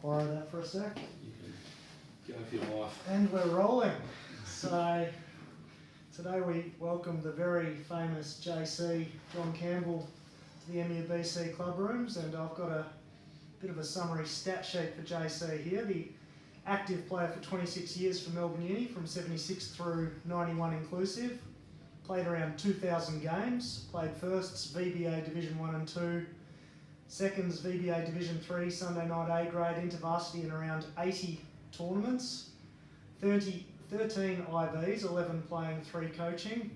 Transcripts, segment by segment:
borrow that for a sec. You can go for your life. And we're rolling. So today we welcome the very famous JC Campbell to the Mubc club rooms, and I've got a bit of a summary stat sheet for JC here. The active player for 26 years for Melbourne Uni, from 76 through 91 inclusive. Played around 2,000 games. Played firsts VBA Division 1 and 2. Seconds VBA Division 3, Sunday night A grade, into varsity in around 80 tournaments. 13 IBs, 11 playing, 3 coaching.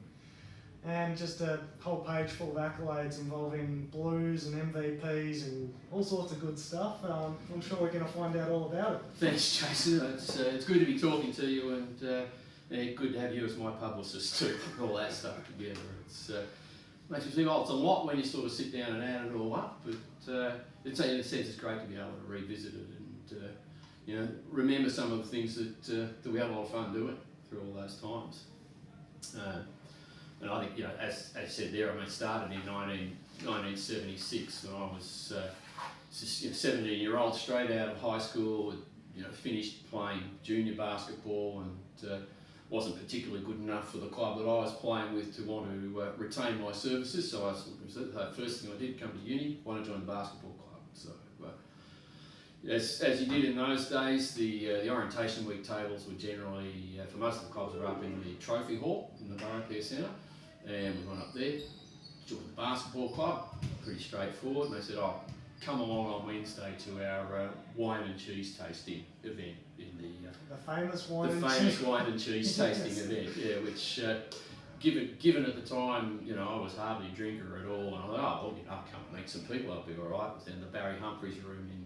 And just a whole page full of accolades involving blues and MVPs and all sorts of good stuff. I'm sure we're going to find out all about it. Thanks, Jason. It's good to be talking to you, and good to have you as my publicist too. All that stuff together. It's makes me think, it's a lot when you sort of sit down and add it all up, but in a sense it's great to be able to revisit it and remember some of the things that we had a lot of fun doing through all those times. And I think, as I said there, it started in 1976 when I was 17-year-old, straight out of high school. Finished playing junior basketball and wasn't particularly good enough for the club that I was playing with to want to retain my services. So the first thing I did, come to uni, want to join the basketball club. So as you did in those days, the orientation week tables were generally, for most of the clubs, were up in the trophy hall in the Borough Care Centre, and we went up there, joined the basketball club, pretty straightforward, and they said, come along on Wednesday to our wine and cheese tasting event in the famous wine and cheese tasting event, which given at the time, I was hardly a drinker at all, and I thought, I'll come and meet some people, I'll be all right. Within the Barry Humphries room in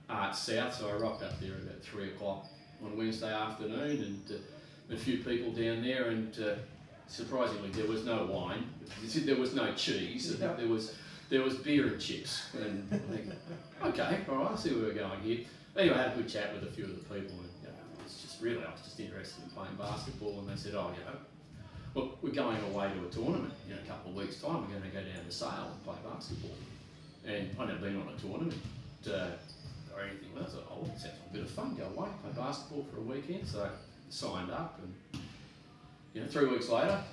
Arts South, so I rocked up there about 3 o'clock on Wednesday afternoon, and a few people down there, and surprisingly there was no wine, there was no cheese, and there was beer and chips, and I think, okay, all right, I'll see where we're going here. Anyway, I had a good chat with a few of the people, and I was just interested in playing basketball, and they said, look, we're going away to a tournament in a couple of weeks' time, we're going to go down to Sale and play basketball. And I'd never been on a tournament or anything. I thought, it sounds like a bit of fun, go away, play basketball for a weekend. So I signed up, and 3 weeks later,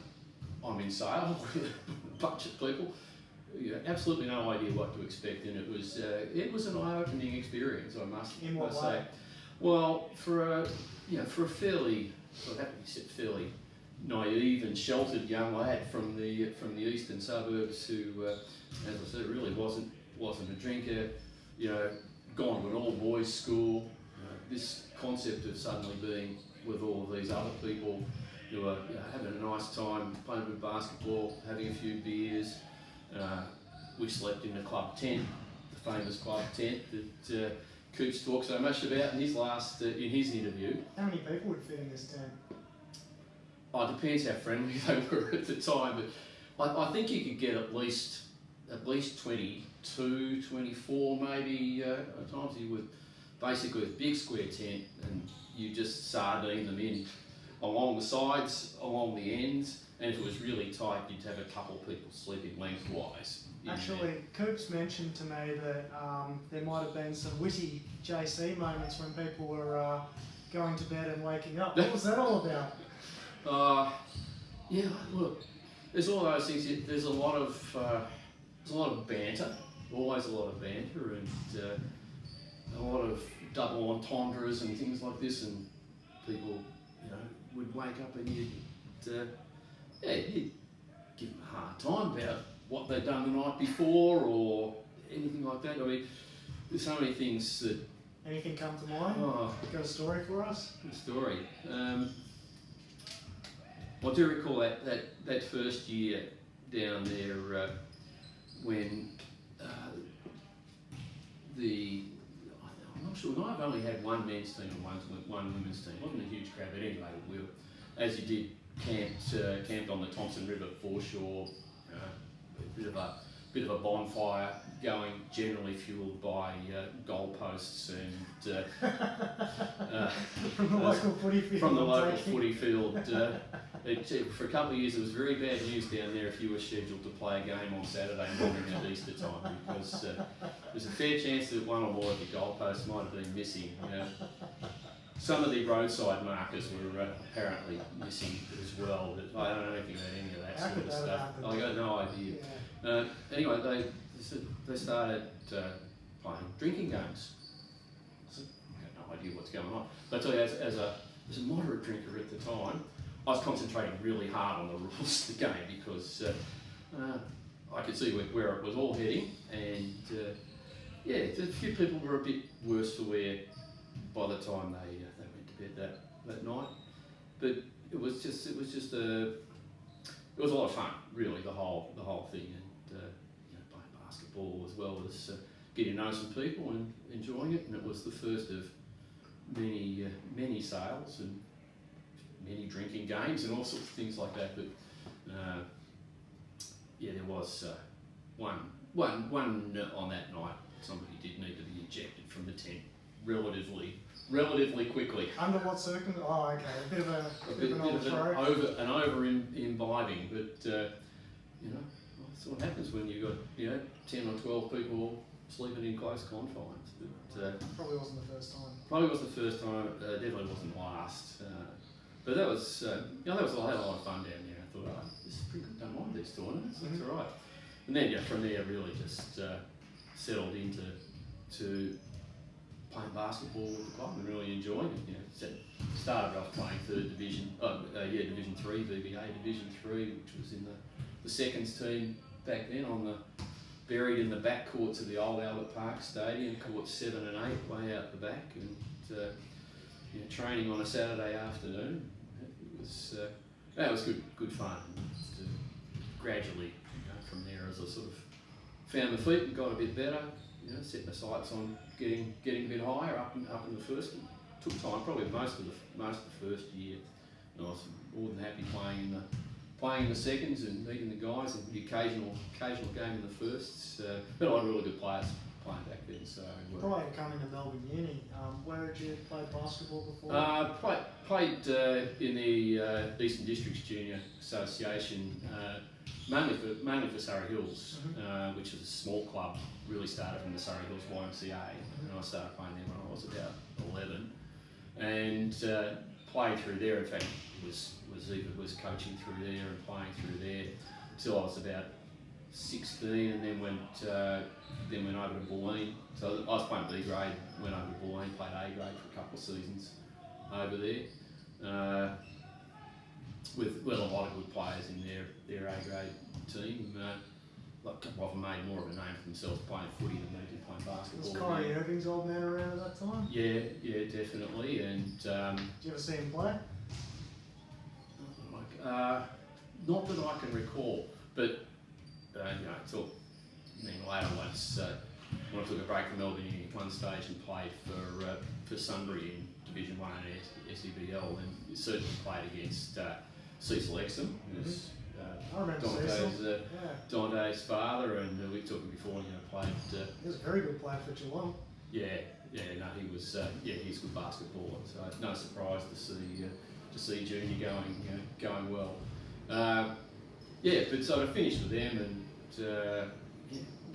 I'm in Sale with a bunch of people. Absolutely no idea what to expect, and it was an eye-opening experience, I must say. Well, for a fairly naive and sheltered young lad from the eastern suburbs who, as I said, really wasn't a drinker, gone to an all-boys school. This concept of suddenly being with all of these other people who are having a nice time, playing a bit of basketball, having a few beers. We slept in the club tent, the famous club tent that Coops talked so much about in his interview. How many people would fit in this tent? It depends how friendly they were at the time, but I think you could get at least 22, 24 maybe at times. You would basically a big square tent, and you just sardine them in along the sides, along the ends, and if it was really tight, you'd have a couple of people sleeping lengthwise. Actually, Coops mentioned to me that there might have been some witty JC moments when people were going to bed and waking up. What was that all about? Look, there's all those things. There's a lot of banter, always a lot of banter, and a lot of double entendres and things like this. And people, would wake up and you'd give them a hard time about what they'd done the night before or anything like that. I mean, there's so many things that. Anything come to mind? Got a story for us? Good story. I do recall that first year down there when I'm not sure, we might have only had one men's team and one women's team. It wasn't a huge crowd, but anyway, we were, as you did, camped on the Thompson River foreshore, a bit of a bonfire going, generally fuelled by goalposts and from the local footy field. From the local footy field. For a couple of years, it was very bad news down there if you were scheduled to play a game on Saturday morning at Easter time, because there's a fair chance that one or more of the goalposts might have been missing. You know. Some of the roadside markers were apparently missing as well, but I don't know anything about any of that How sort could of that stuff. happen? I got no idea. Yeah. Anyway, they started playing drinking games. I had no idea what's going on. But I tell you, as a moderate drinker at the time, I was concentrating really hard on the rules of the game because I could see where it was all heading, and a few people were a bit worse for wear by the time they went to bed that night. But it was a lot of fun, really, the whole thing, and playing basketball as well as getting to know some people and enjoying it. And it was the first of many sales and many drinking games and all sorts of things like that. But there was one on that night. Somebody did need to be ejected from the tent relatively quickly. Under what circumstances? Oh, okay. A bit of an over imbibing, but that's what happens when you got 10 or 12 people sleeping in close confines. But probably wasn't the first time. Probably was the first time. Definitely wasn't the last. But that was that was a lot of fun down there. I thought, this is pretty good. Don't mind these tournaments. That's all right. And then from there, really just settled into playing basketball with the club and really enjoying it. Started off playing Division 3, VBA Division 3, which was in the seconds team back then, buried in the back courts of the old Albert Park Stadium, courts 7 and 8, way out the back, and training on a Saturday afternoon. It was good fun. Gradually, from there, as I sort of found my feet and got a bit better, set my sights on getting a bit higher up in the first. It took time, probably most of the first year. I was more than happy playing in the seconds and meeting the guys, and the occasional game in the firsts. But I had really good players playing back then. So prior to coming to Melbourne Uni, where had you played basketball before? Played in the Eastern Districts Junior Association, mainly for Surrey Hills, which was a small club. Really started from the Surrey Hills YMCA, and I started playing there when I was about 11, and played through there. In fact, was coaching through there and playing through there until I was about 16, and then went over to Bulleen. So I was playing B grade, went over to Bulleen, played A grade for a couple of seasons over there, with a lot of good players in their A grade team. A couple of them made more of a name for themselves playing footy than they did playing basketball. Was Corey Irving's old man around at that time? Yeah, definitely. And did you ever see him play? Not that I can recall, but it's all later once when I took a break from Melbourne Uni at one stage and played for Sunbury in Division 1 and SEBL, and certainly played against Cecil Exum, who's I remember Cecil. Dante's father, and we talked before. Played. He was a very good player for Geelong. He was. He's a good basketballer. So no surprise to see Junior going well. But so I finished with them and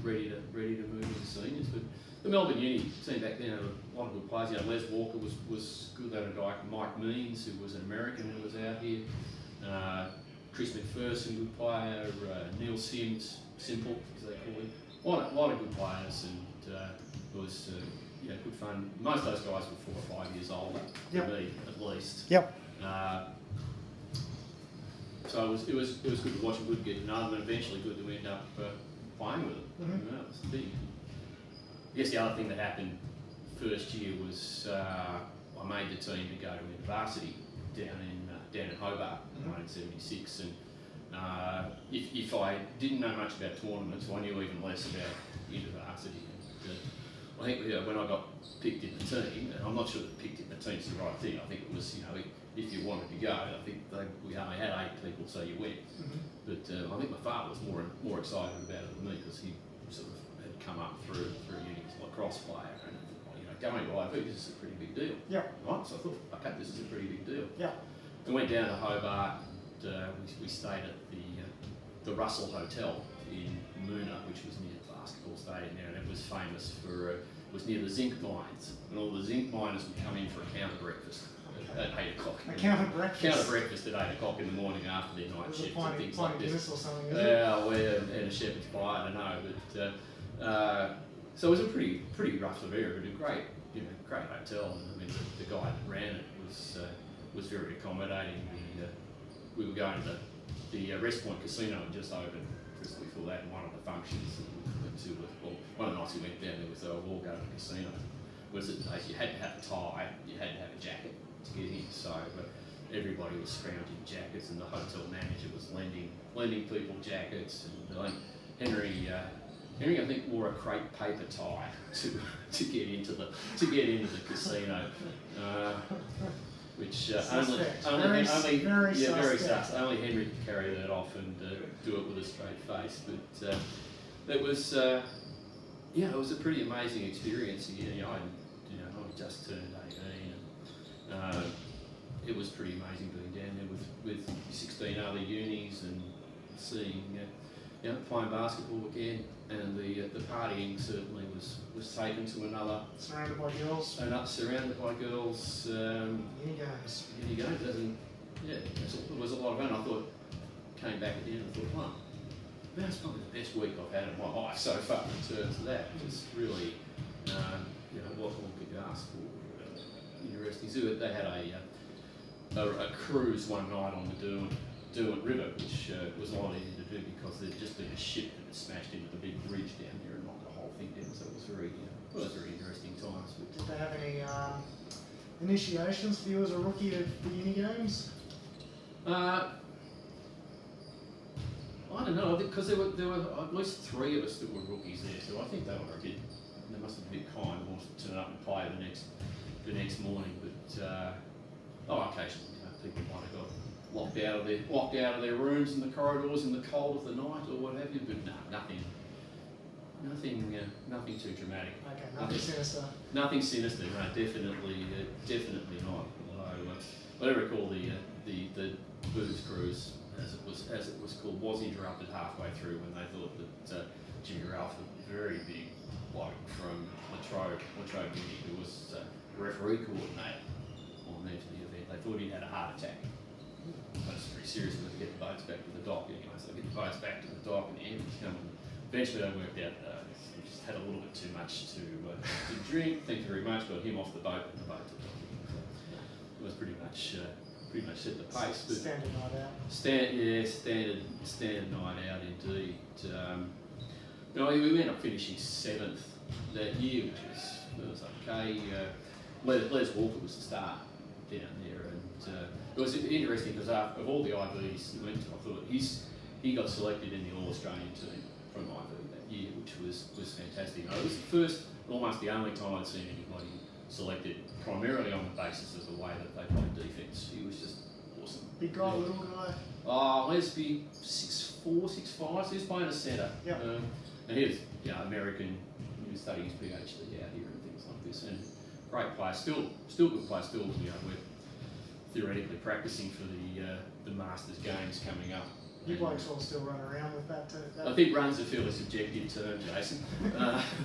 ready to move into seniors. But the Melbourne Uni team back then had a lot of good players. Les Walker was good. They had a guy Mike Means, who was an American who was out here. Chris McPherson, good player. Neil Sims, Simple as they call him. A lot of good players, and it was good fun. Most of those guys were 4 or 5 years older than me, at least. Yep. So it was good to watch and good to get to know them, and eventually good to end up playing with them. That was the thing. I guess the other thing that happened first year was I made the team to go to university down in Hobart in 1976, and if I didn't know much about tournaments, I knew even less about university. And, I think when I got picked in the team, and I'm not sure that picked in the team's the right thing. I think it was if you wanted to go, I think we only had 8 people, so you went. But I think my father was more excited about it than me, because he sort of had come up through uni as a lacrosse player, and going to IB, this is a pretty big deal. Right, so I thought, okay, this is a pretty big deal. We went down to Hobart. We stayed at the Russell Hotel in Moona, which was near the basketball stadium there, and it was famous for, it was near the zinc mines, and all the zinc miners would come in for a counter breakfast at 8 o'clock. A counter breakfast? Counter breakfast at 8 o'clock in the morning after their night shift and things like this. Or something, isn't it? Yeah, and a shepherd's pie, I don't know, but so it was a pretty rough affair, but a great, great hotel. And I mean, the guy that ran it was very accommodating. We were going to the Rest Point Casino had just opened just before that, and one of the functions that we went to was, well, one of the nights we went down there was a walk over the casino. Was that you had to have a tie, you had to have a jacket to get in. So, but everybody was scrounging jackets, and the hotel manager was lending people jackets. And Henry, I think, wore a crepe paper tie to get into the casino, which only Henry could carry that off and do it with a straight face. But it was it was a pretty amazing experience. Again, I just turned 18, and it was pretty amazing being down there with 16 other unis and seeing playing basketball again, and the partying certainly was taken to another. Surrounded by girls. Surrounded by girls. Uni games. It was a lot of fun. I thought, came back at the end and thought, wow, that's probably the best week I've had in my life so far in terms of that. It's really, what more could you ask for? Interesting. So they had a cruise one night on the Derwent River, which was a lot easier to do because there'd just been a ship that had smashed into the big bridge down there and knocked the whole thing down. So it was very interesting times. But did they have any initiations for you as a rookie of the uni games? I don't know, because there were at least 3 of us that were rookies there, so I think they were a bit. They must have been a bit kind and wanted to turn up and play the next morning. But occasionally, people might have got locked out of their rooms in the corridors in the cold of the night or what have you. But no, nothing too dramatic. Okay, nothing sinister. Nothing sinister. No, definitely not. Although I recall the booze cruise, as it was called, was interrupted halfway through when they thought that Jimmy Ralph, a very big bloke from Latrobe Uni, who was referee coordinator on there for the event, they thought he'd had a heart attack. That was pretty serious. They get the boats back to the dock anyway, so they get the boats back to the dock, and the ambulance come. Eventually they worked out he just had a little bit too much to drink. Thank you very much. Got him off the boat and the boat to the dock. It was pretty much set the pace. But standard night out. Standard night out indeed. We ended up finishing 7th that year, which was okay. Les Walker was the star down there, and it was interesting because of all the IVs he went to, I thought he got selected in the All-Australian team from IV that year, which was fantastic. It was the first, almost the only time I'd seen anybody selected primarily on the basis of the way that they played defence. He was just awesome. Big guy, little guy? Lesby, 6'4", 6'5", so he was playing a centre. Yep. And he was American, he was studying his PhD out here and things like this. And great player, still good player, still we're theoretically practicing for the Masters Games coming up. You blokes all still run around with that too? I think run's a fairly subjective term, Jason.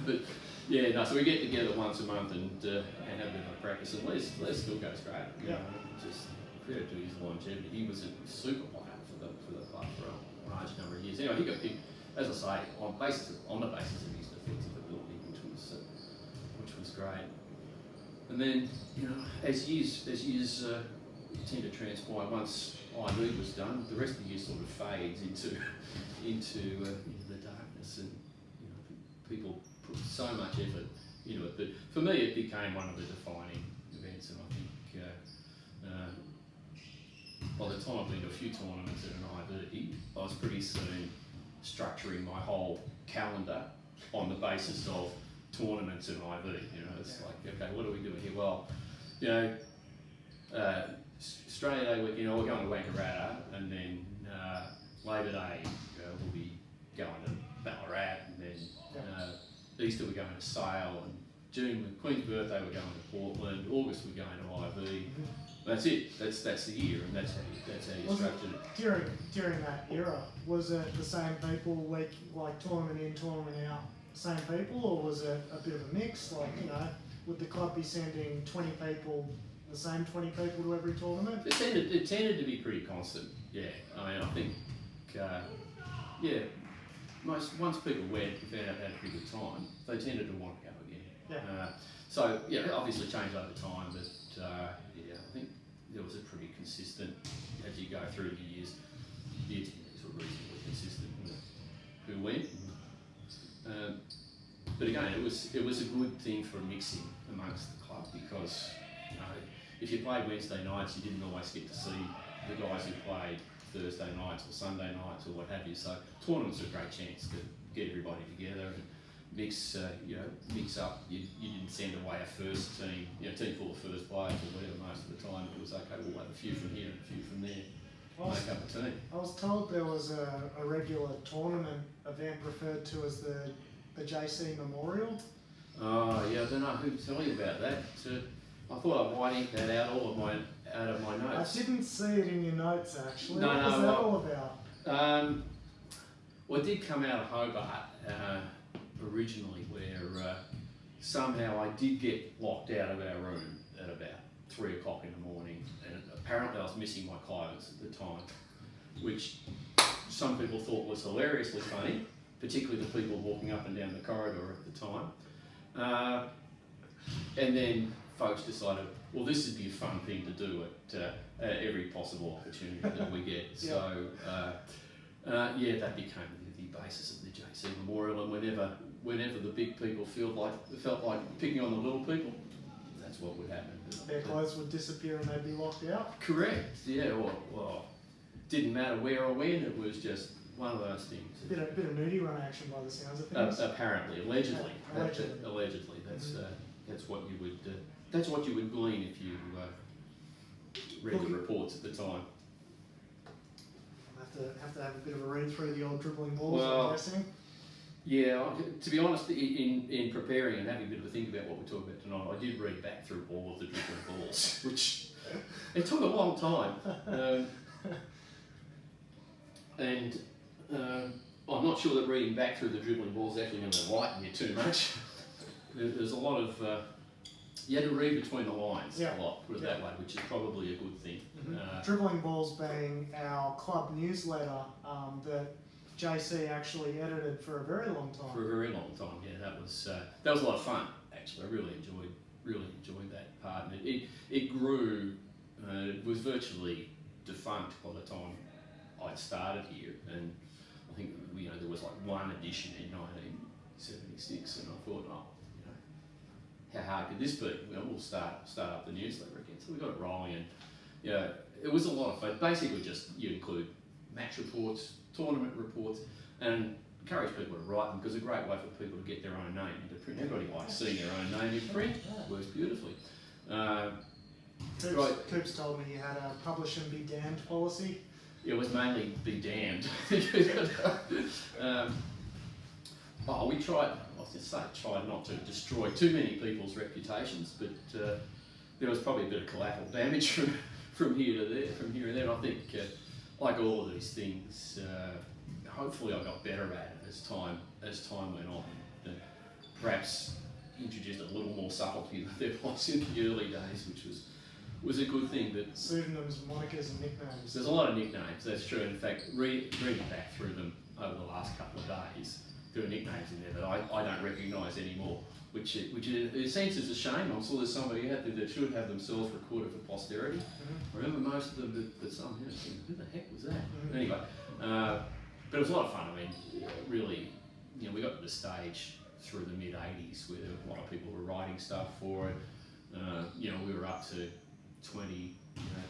But yeah, no, so we get together once a month and have a bit of a practice, and Les still goes great. You know, just credit to his longevity. He was a super player for the club for a large number of years. Anyway, he got picked, as I say, on the basis of his defensive ability, which was great. And then, as years tend to transpire, once IV was done, the rest of the year sort of fades into the darkness, and people put so much effort into it. But for me, it became one of the defining events, and I think by the time I've been to a few tournaments at an IV, I was pretty soon structuring my whole calendar on the basis of tournaments and IV. It's like, okay, what are we doing here? Well, Australia Day week, we're going to Wangaratta, and then Labor Day, we'll be going to Ballarat, and then Easter we're going to Sale, and June with Queen's birthday we're going to Portland, August we're going to IV. That's it. That's the year, and that's how you structured it. During that era, was it the same people like tournament in, tournament out? same people, or was it a bit of a mix? Like, you know, would the club be sending 20 people, the same 20 people to every tournament? It tended to be pretty constant. Yeah, I mean, I think, yeah, once people went and found out they had a pretty good time, they tended to want to go again. Yeah. So yeah, it obviously changed over time, but yeah, I think there was a pretty consistent, as you go through the years, the attendees were reasonably consistent with who went. But again, it was a good thing for mixing amongst the club, because you know, if you played Wednesday nights, you didn't always get to see the guys who played Thursday nights or Sunday nights or what have you. So tournaments are a great chance to get everybody together and mix up. You didn't send away a first team, team full of first players or whatever. Most of the time it was okay, we'll have a few from here and a few from there, make up a team. I was told there was a regular tournament event referred to as the JC Memorial. Oh yeah, I don't know who to tell you about that. I thought I might ink that out of my notes. I didn't see it in your notes actually. No, what was that all about? Well, it did come out of Hobart originally, where somehow I did get locked out of our room at about 3 o'clock in the morning, and apparently I was missing my clothes at the time, which some people thought was hilariously funny, particularly the people walking up and down the corridor at the time. And then folks decided, well, this would be a fun thing to do at every possible opportunity that we get. Yeah. So, yeah, that became the basis of the JC Memorial, and whenever the big people felt like picking on the little people, that's what would happen. Their clothes would disappear and they'd be locked out? Correct, yeah, well, didn't matter where or when, it was just one of those things. A bit of nudie run action by the sounds of things. Apparently, allegedly. Allegedly. That's what you would glean if you read the reports at the time. Have to have a bit of a read through the old dribbling balls, Well, I'm guessing. Yeah, to be honest, in preparing and having a bit of a think about what we're talking about tonight, I did read back through all of the dribbling balls, which it took a long time. And I'm not sure that reading back through the dribbling balls is actually going to enlighten you too much. There's a lot of, you had to read between the lines a lot, put it that way, which is probably a good thing. Mm-hmm. Dribbling Balls being our club newsletter that JC actually edited for a very long time. For a very long time, yeah. That was a lot of fun, actually. I really enjoyed that part. And it grew, it was virtually defunct by the time I'd started here, and I think there was like one edition in 1976, and I thought, how hard could this be? We'll start up the newsletter again. So we got it rolling, and it was a lot of fun. Basically, just you include match reports, tournament reports, and encourage people to write them, because it's a great way for people to get their own name into print. Everybody likes seeing their own name in print. It works beautifully. Coops told me you had a publish and be damned policy. It was mainly be damned. We tried not to destroy too many people's reputations, but there was probably a bit of collateral damage from here to there, from here and there. And I think, like all of these things, hopefully I got better at it as time went on. Perhaps introduced a little more subtlety than there was in the early days, which was a good thing. But pseudonyms, monikers, and nicknames. There's a lot of nicknames. That's true. In fact, reading back through them over the last couple of days, there are nicknames in there that I don't recognise anymore, which it seems is a shame. I'm sure there's somebody out there that should have themselves recorded for posterity. Mm-hmm. I remember most of them, but some thinking, who the heck was that? Mm-hmm. Anyway, but it was a lot of fun. I mean, really, we got to the stage through the mid-80s where a lot of people were writing stuff for it. We were up to 20,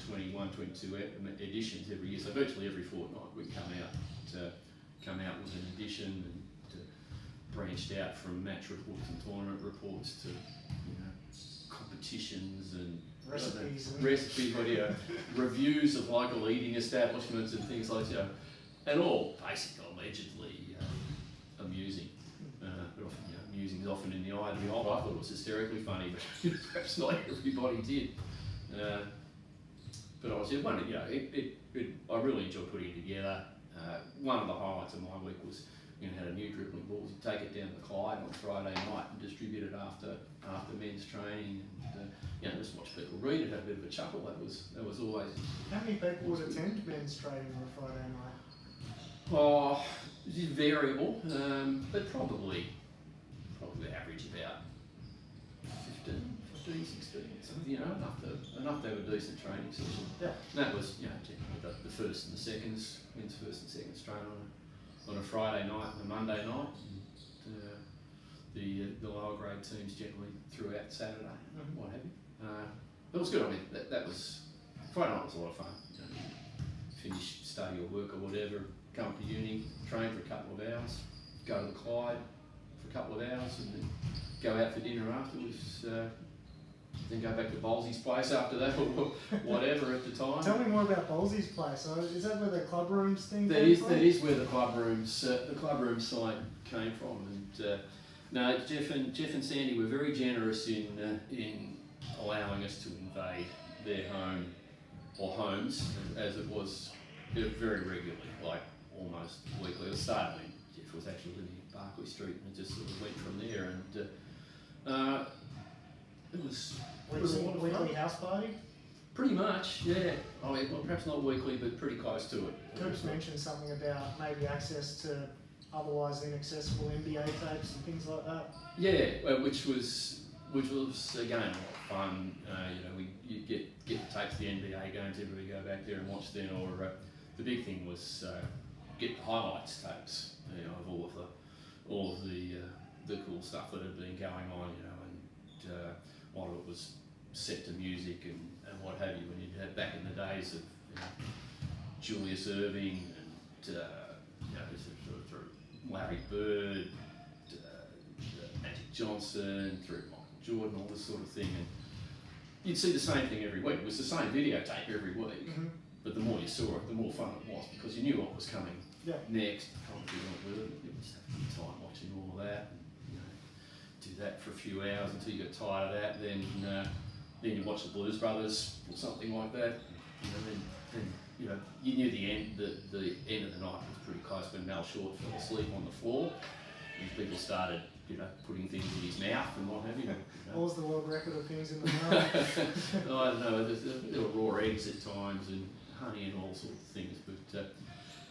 21, 22 editions every year. So virtually every fortnight we'd come out with an edition, and branched out from match reports and tournament reports to competitions and recipes, reviews of local eating establishments and things like that, and all basically allegedly amusing. Amusing is often in the eye of the beholder. I thought it was hysterically funny, but perhaps not everybody did. But I was I really enjoyed putting it together. One of the highlights of my week was had a new dribbling balls, you'd take it down the Clyde on Friday night and distribute it after men's training, and just watch people read it, have a bit of a chuckle. That was always. How many people would attend men's training on a Friday night? Oh, it's variable, but probably average about 15, 16, something, enough to have a decent training session. Yeah. And that was, generally the first and the seconds, men's first and seconds train on a Friday night and a Monday night. And, the lower grade teams generally throughout Saturday, what have you. But it was good. I mean, that was Friday night was a lot of fun. Finish study or work or whatever, come to uni, train for a couple of hours, go to the Clyde for a couple of hours, and then go out for dinner afterwards. Then go back to Bowlesy's place after that, or whatever at the time. Tell me more about Bowlesy's place. So is that where the club rooms thing That came from? That is where the club room site came from. And no, Jeff and Sandy were very generous in allowing us to invade their home or homes, as it was very regularly, like almost weekly. It started when Jeff was actually living in Barclay Street, and it just sort of went from there. And it was a lot of fun. Weekly house party? Pretty much, yeah. I mean, well, perhaps not weekly, but pretty close to it. Coops mentioned something about maybe access to otherwise inaccessible NBA tapes and things like that. Yeah, which was again a lot of fun. You get the tapes of the NBA games. Everybody go back there and watch them. Or the big thing was get the highlights tapes. Of all of the cool stuff that had been going on. And a lot of it was set to music and what have you. When you had back in the days of Julius Erving and sort of Larry Bird, Magic Johnson, through Michael Jordan, all this sort of thing, and you'd see the same thing every week. It was the same videotape every week, but the more you saw it, the more fun it was, because you knew what was coming next. You just have a good time watching all of that, and, do that for a few hours until you got tired of that. Then you watch the Blues Brothers or something like that. Then you knew the end of the night was pretty close when Mal Short fell asleep on the floor, and people started putting things in his mouth and what have you. What was the world record of things in the mouth? I don't know. There were raw eggs at times and honey and all sorts of things, but.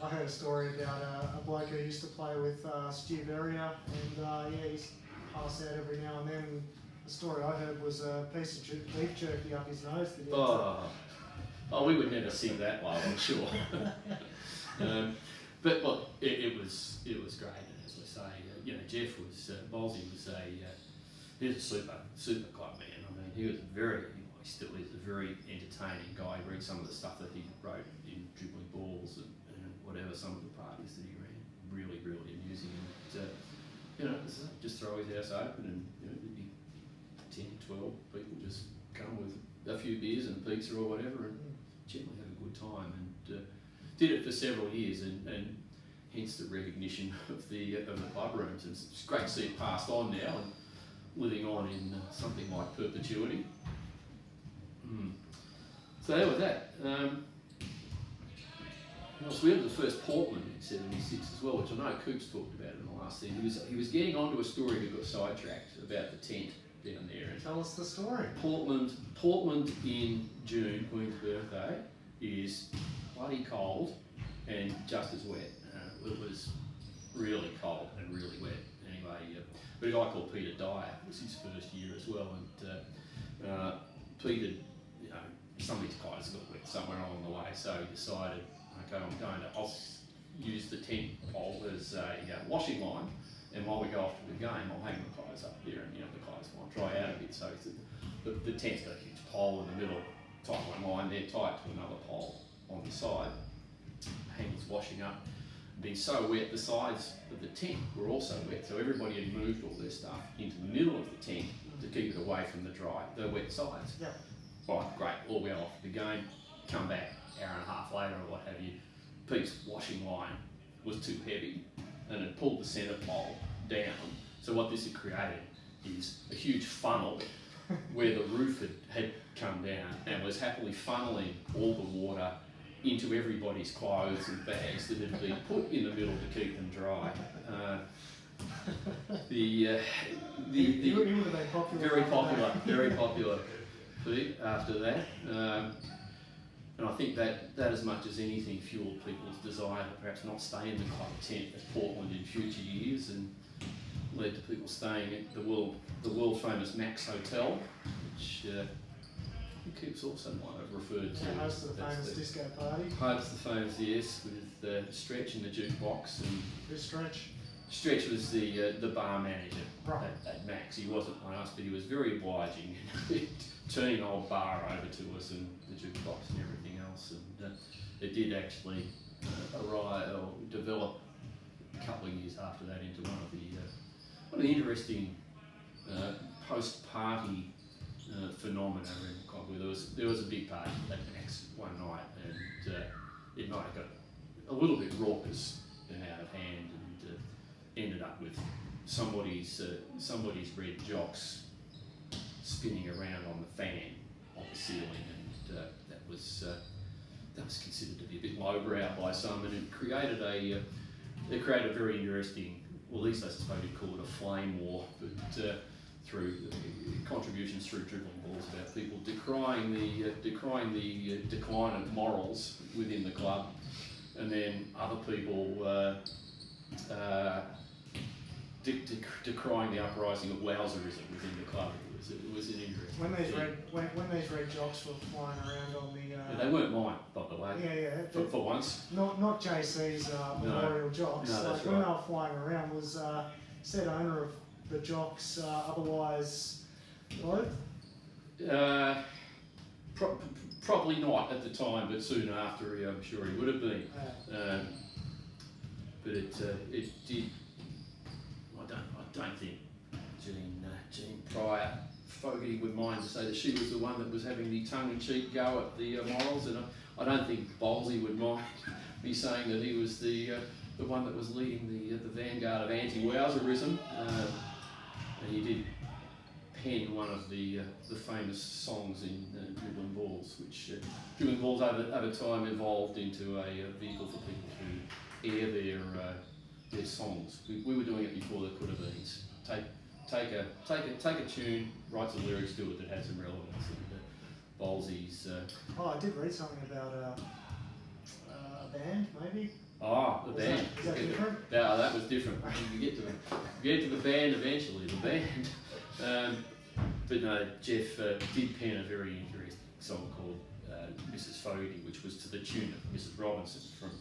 I heard a story about a bloke who used to play with Stu Verrier, and he's passed out every now and then. The story I heard was a piece of beef jerky up his nose. We would never sing that low, I'm sure. But look, it was great, and as I say, Jeff was Bowlesy was he was a super club man. I mean, he was he still is a very entertaining guy. I read some of the stuff that he wrote in Dribbling Balls and whatever, some of the parties that he ran, really amusing. And just throw his house open, and there'd be 10, 12 people just come with a few beers and pizza or whatever, and generally have a good time. And did it for several years, and hence the recognition of the club rooms. And it's great to see it passed on now and living on in something like perpetuity. So that was that. So we went to the first Portland in '76 as well, which I know Coops talked about in the last thing. He was getting onto a story that got sidetracked about the tent down there. And tell us the story. Portland in June, Queen's birthday, is bloody cold and just as wet. It was really cold and really wet. Anyway, but a guy called Peter Dyer was his first year as well, and Peter, somebody's tires got wet somewhere along the way, so he decided, okay, I'll use the tent pole as a washing line, and while we go off to the game, I'll hang the tyres up there, and the tyres might dry out a bit. So the tent's got a huge pole in the middle, tight one line there, tied to another pole on the side. Hangers washing up, being so wet, the sides of the tent were also wet, so everybody had moved all their stuff into the middle of the tent to keep it away from the wet sides. Yeah. Right, great, all went off the game, come back hour and a half later or what have you. Pete's washing line was too heavy and it pulled the centre pole down. So what this had created is a huge funnel where the roof had come down and was happily funneling all the water into everybody's clothes and bags that had been put in the middle to keep them dry. He would have been popular. Very popular Pete, after that. And I think that as much as anything fueled people's desire to perhaps not stay in the club tent at Portland in future years, and led to people staying at the world famous Max Hotel, which keeps also might have referred to. Hosts the famous disco party. Hosts the famous, yes, with Stretch in the jukebox. And who's Stretch? Stretch was the bar manager right. at Max. He wasn't one of us, but he was very obliging, turning the old bar over to us and the jukebox and everything else. And it did actually develop a couple of years after that into one of the interesting post-party phenomena in Cogswell. There was a big party at Max one night, and it might have got a little bit raucous and out of hand, and ended up with somebody's red jocks spinning around on the fan on the ceiling, and that was considered to be a bit lowbrow by some, and it created a very interesting, well, at least I suppose you'd call it a flame war, but through contributions through dribbling balls about people decrying the decline of morals within the club, and then other people decrying the uprising of wowserism within the club. It was an interesting. When these red jocks were flying around on the. Yeah, they weren't mine, by the way. Yeah. For once. Not JC's memorial jocks. No, that's when right. they were flying around, was said owner of the jocks otherwise both? Probably not at the time, but soon after, I'm sure he would have been. But it did. I don't think Jean Pryor Fogarty would mind to say that she was the one that was having the tongue-in-cheek go at the morals, and I don't think Bolsey would mind me saying that he was the one that was leading the vanguard of anti-wowserism. And he did pen one of the famous songs in Dribbling Balls, which Dribbling Balls over time evolved into a vehicle for people to air their songs. We were doing it before the could have beens. Take a tune, write some lyrics to it that had some relevance. And Bolsey's. I did read something about a band, maybe. Oh, the band. Is that different? Yeah, that was different. You get to the band eventually. The band. But no, Jeff did pen a very interesting song called Mrs. Fogarty, which was to the tune of Mrs. Robinson from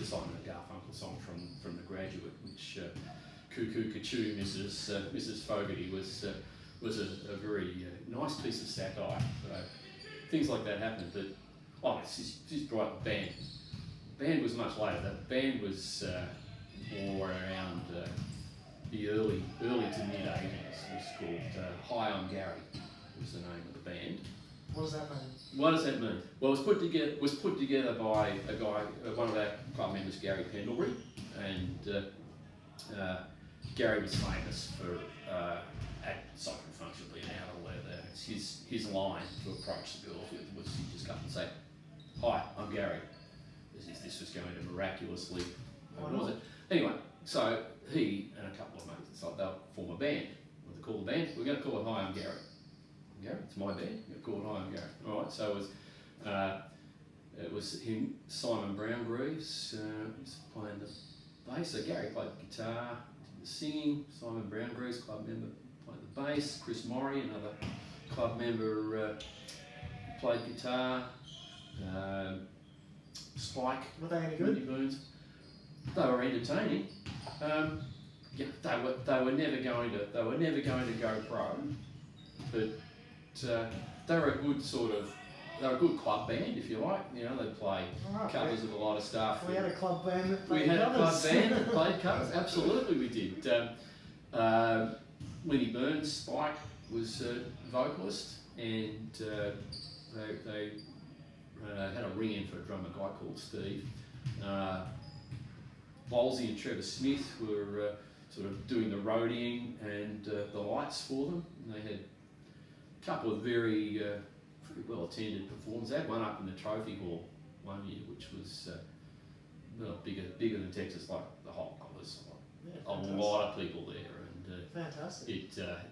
the Simon and Garfunkel song from The Graduate, which Cuckoo Cachoo Mrs. Fogarty was a very nice piece of satire. So things like that happened. But she's right. The band was much later. The band was more around the early to mid 80s. It was called Hi, I'm Gary. Was the name of the band. What does that mean? What does that mean? Well, it was put together by a guy, one of our club members, Gary Pendlebury, and Gary was famous for at soccer function being out of leather. It's his line to approach the girls with was he'd just come and say, "Hi, I'm Gary." As if this was going to miraculously. What was it? Anyway, so he and a couple of mates decided they'll form a band. What they call the band? We're going to call it Hi, I'm Gary. Gary, it's my band. We're going to call it Hi, I'm Gary. All right. So it was him, Simon Brown-Greaves, was playing the bass. So Gary played the guitar, did the singing. Simon Brown-Greaves, club member, played the bass. Chris Morrie, another club member, played guitar. Spike. Were they any good? Burns. They were entertaining. Yeah, they were never going to go pro, but they were a good club band, if you like. You know, they'd play covers of a lot of stuff. We had a club band that We played had covers. a club band that played covers. Absolutely, we did. Winnie Burns, Spike, was vocalist, and they had a ring-in for a drummer guy called Steve. Bolsey and Trevor Smith were sort of doing the roadieing and the lights for them. And they had a couple of very pretty well attended performance. They had one up in the trophy hall one year, which was bigger than Texas, like the whole. There was a lot of people there, and fantastic.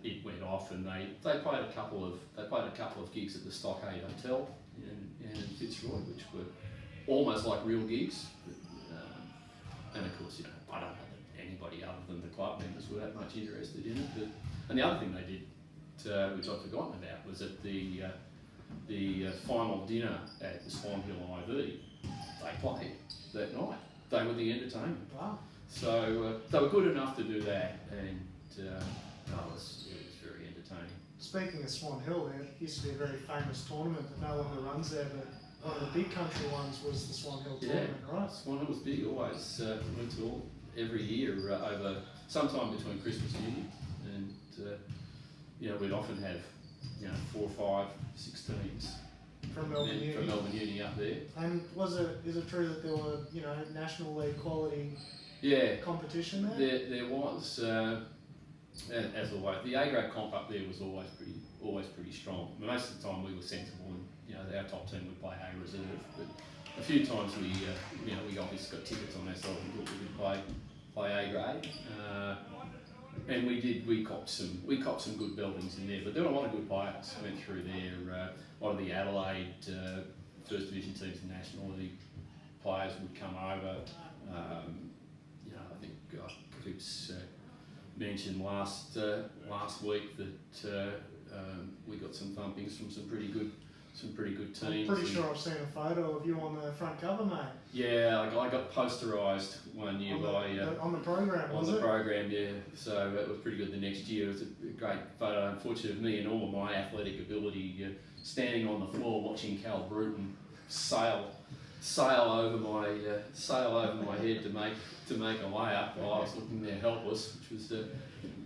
It went off, and they played a couple of gigs at the Stockade Hotel in Fitzroy, which were almost like real gigs. And of course, I don't know that anybody other than the club members were that much interested in it. And the other thing they did, which I'd forgotten about, was at the final dinner at the Swan Hill IV, they played that night. They were the entertainment. Wow. So they were good enough to do that, and it was very entertaining. Speaking of Swan Hill, there used to be a very famous tournament that no longer runs there, but one of the big country ones was the Swan Hill tournament, right? Swan Hill was big, always went to every year over sometime between Christmas and New Year, and we'd often have 4, 5, 6 teams from Melbourne Uni. From Melbourne Uni up there. And is it true that there were National League quality competition there? There was, as always. The A grade comp up there was always pretty strong. Most of the time we were sensible, and our top team would play A reserve. But a few times we obviously got tickets on ourselves and thought we could play A grade. And we copped some good buildings in there, but there were a lot of good players went through there. A lot of the Adelaide First Division teams and National League players would come over. I think Clips mentioned last week that we got some thumpings from some pretty good teams. I'm pretty sure I've seen a photo of you on the front cover, mate. Yeah, I got posterised one year on the program. On the program, yeah. So that was pretty good. The next year, it was a great photo. Unfortunately, of me and all of my athletic ability, standing on the floor watching Cal Bruton sail over my head to make a layup. While I was looking there helpless, which was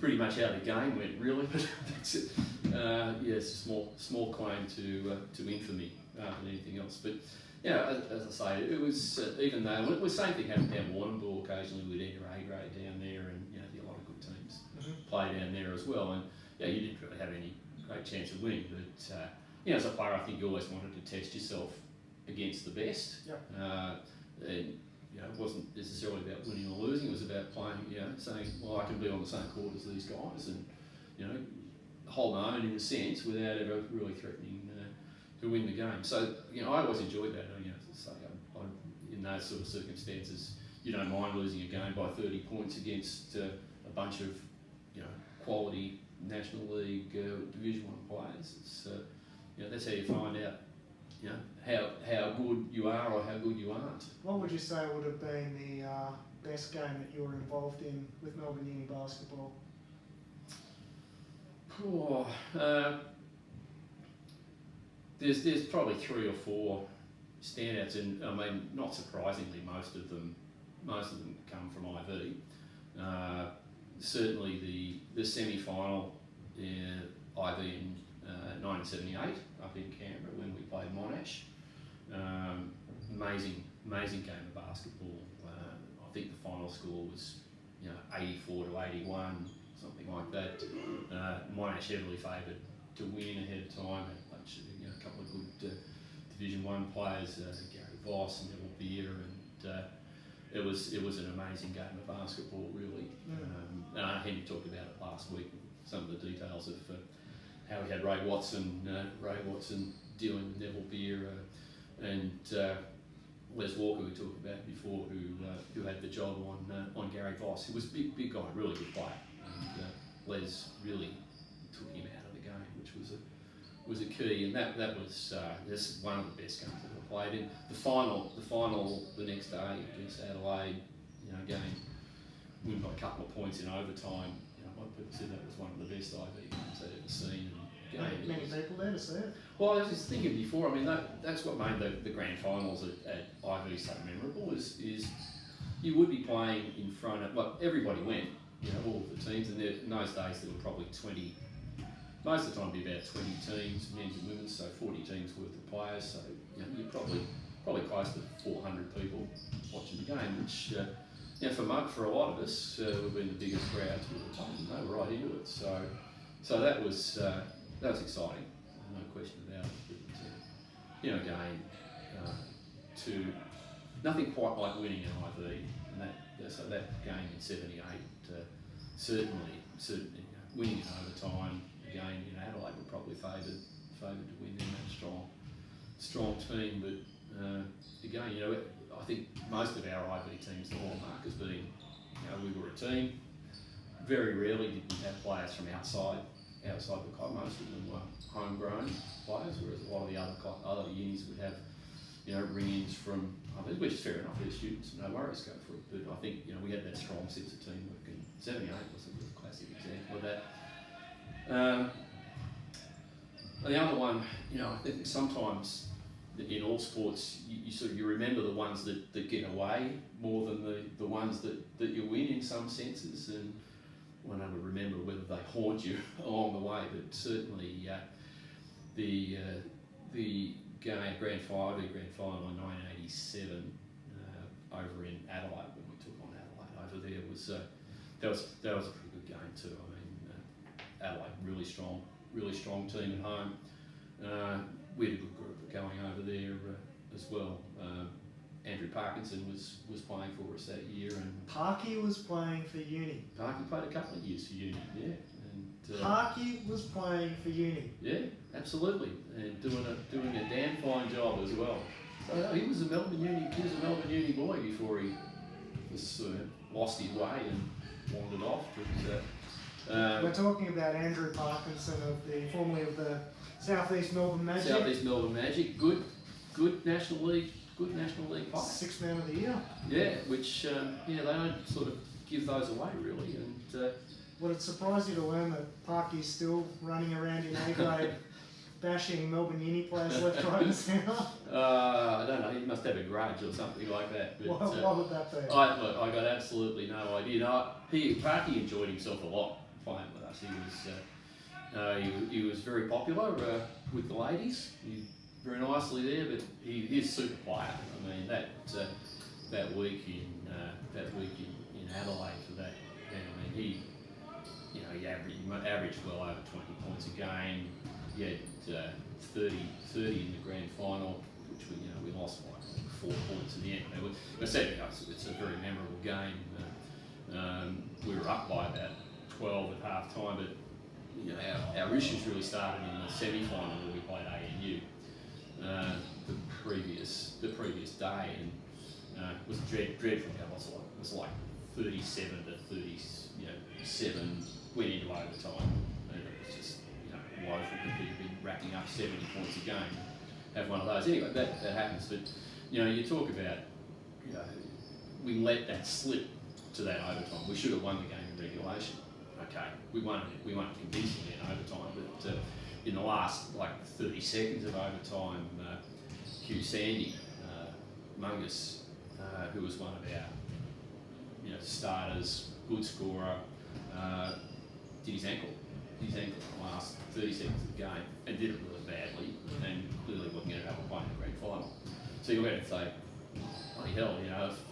pretty much how the game went, really. But that's it. It's a small claim to infamy than anything else. But as I say, it was even though the same thing happened down Warrnambool. Occasionally we'd enter A grade down there, and a lot of good teams play down there as well. And you didn't really have any great chance of winning, but as a player, I think you always wanted to test yourself against the best. Yep. And it wasn't necessarily about winning or losing. It was about playing. Saying, well, I can be on the same court as these guys, and hold my own in a sense without ever really threatening to win the game. So I always enjoyed that. In those sort of circumstances, you don't mind losing a game by 30 points against a bunch of quality National League Division 1 players. It's that's how you find out how good you are or how good you aren't. What would you say would have been the best game that you were involved in with Melbourne Uni basketball? There's probably 3 or 4 standouts, and I mean, not surprisingly, most of them come from IV. Certainly the semi-final IV in 1978 up in Canberra when we played Monash. Amazing game of basketball. I think the final score was 84 to 81, something like that. Monash heavily favoured to win ahead of time. Had a bunch of a couple of good Division 1 players, Gary Voss and Neville Beer, and it was an amazing game of basketball, really. And Henry talked about it last week, some of the details of how we had Ray Watson dealing with Neville Beer, and Les Walker, we talked about before, who had the job on Gary Voss. He was a big guy, really good player, and Les really took him out of the game, which was a key. And that was this is one of the best games I've ever played in. The final the next day against Adelaide, game win by a couple of points in overtime. A lot of people said that was one of the best IV games they'd ever seen. Many people there to see it. Well, I was just thinking before. I mean, that's what made the grand finals at IV so memorable. Is you would be playing in front of everybody went. All of the teams, and in those days there were probably 20. Most of the time, it'd be about 20 teams, men's and women's, so 40 teams worth of players. So you're probably close to 400 people watching the game, which for a lot of us would been the biggest crowds we were taking. They were right into it. So that was exciting. no question about it. But, you know, again, to nothing quite like winning an IV, and so that game in '78 certainly winning in overtime. Again, you know, Adelaide were probably favoured to win. They're a strong team, but again, you know, I think most of our IV teams, the hallmark has been, you know, we were a team. Very rarely did we have players from outside the club. Most of them were homegrown players, whereas a lot of the other unis would have, you know, ring-ins from others, which is fair enough. They're students, no worries, go for it. But I think, you know, we had that strong sense of teamwork, and '78 was a classic example of that. The other one, you know, I think sometimes in all sports, you remember the ones that get away more than the ones that you win in some senses, and one would remember whether they haunt you along the way. But certainly the grand final in 1987 over in Adelaide, when we took on Adelaide over there, was that was a pretty good game too. I mean, Adelaide really strong team at home. We had a good group going over there as well. Andrew Parkinson was playing for us that year, and Parky was playing for uni. Parky played a couple of years for uni, yeah. And Parky was playing for uni. Yeah, absolutely, and doing a damn fine job as well. So he was a Melbourne Uni boy before he was lost his way and wandered off. But, we're talking about Andrew Parkinson, formerly of the Southeast Melbourne Magic. Good National League player. Sixth man of the year. Yeah, which they don't sort of give those away really. And would it surprise you to learn that Parky's still running around in A grade, bashing Melbourne Uni players left, right, and centre? I don't know. He must have a grudge or something like that. But, what would that be? I got absolutely no idea. Parky enjoyed himself a lot playing with us. He was very popular with the ladies. He very nicely there, but he's a super player. I mean that week in Adelaide for that. I mean he averaged well over 20 points a game. He had 30 in the grand final, which we lost by 4 points in the end. But it's a very memorable game. We were up by about 12 at half time, but our issues really started in the semi-final where we played ANU the previous day, and it was a dreadful game. It was like 37 to 37 went into overtime, and it was just woeful to be racking up 70 points a game. Have one of those anyway. That happens, but you talk about we let that slip to that overtime. We should have won the game in regulation. Okay, we won convincingly in overtime, but in the last 30 seconds of overtime, Hugh Sandy, Mungus, who was one of our starters, good scorer, did his ankle in the last 30 seconds of the game, and did it really badly, and clearly wasn't going to have a play in the grand final. So you had to say, bloody hell,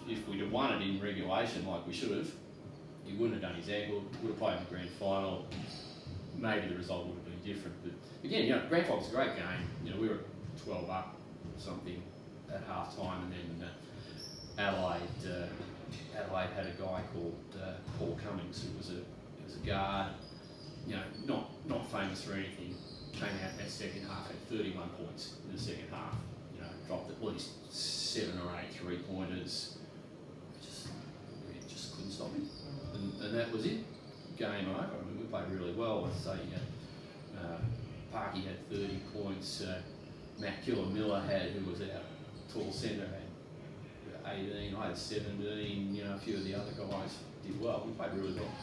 if we'd have won it in regulation like we should have, he wouldn't have done his ankle, would have played in the grand final, maybe the result would have been different. But again, grand final was a great game. We were 12 up something at half time, and then Adelaide had a guy called Paul Cummings, who was a guard, not famous for anything. Came out that second half, had 31 points in the second half. Dropped at least 7 or 8 3-pointers. Just couldn't stop him. And that was it. Game over. I mean, we played really well. As I say, Parky had 30 points. Matt Killer-Miller who was our tall centre, had 18. I had 17. A few of the other guys did well. We played really well.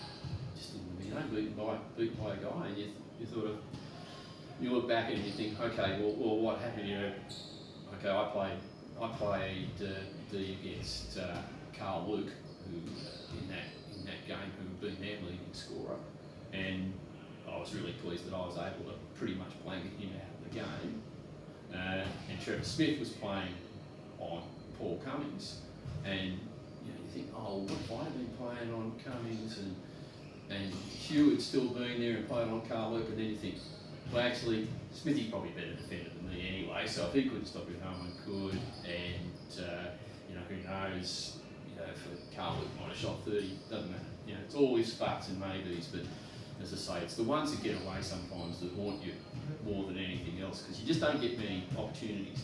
Just didn't beaten by a guy, and you sort of look back and you think, okay, well, what happened here? Okay, I played against Carl Luke, who in that game, who had been their leading scorer, and I was really pleased that I was able to pretty much blanket him out of the game. And Trevor Smith was playing on Paul Cummings, and you think, oh, what if I had been playing on Cummings and Hugh had still been there and played on Carl Luke, and then you think, Well, actually, Smithy's probably a better defender than me anyway, so if he couldn't stop it, no one could. And, you know, who knows, you know, if Carlwood might have shot 30, doesn't matter. You know, it's always buts and maybes, but as I say, it's the ones that get away sometimes that haunt you more than anything else, because you just don't get many opportunities.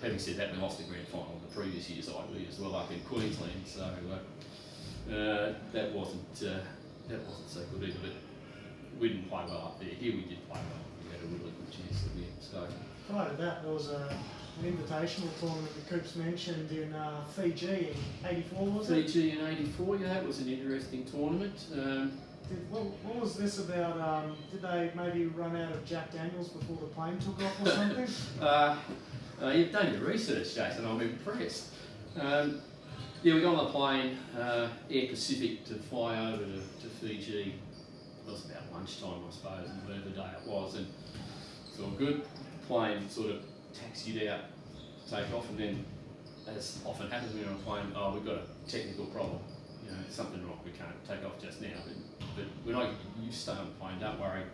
Having said that, we lost the grand final in the previous year's IB as well up in Queensland, so that wasn't so good either. But we didn't play well up there. Here we did play well. We had a really good chance to win. So prior to that, there was an invitational tournament that Coops mentioned in Fiji in '84, was it? Fiji in '84, yeah, that was an interesting tournament. What was this about? Did they maybe run out of Jack Daniels before the plane took off or something? You've done your research, Jason. I'm impressed. Yeah, we got on the plane, Air Pacific, to fly over to Fiji. It was about lunchtime, I suppose, and whatever day it was, and it's all good. Plane sort of taxied out, take off, and then, as often happens when you're on a plane, oh, we've got a technical problem. You know, something wrong. We can't take off just now. But when you stay on the plane, don't worry,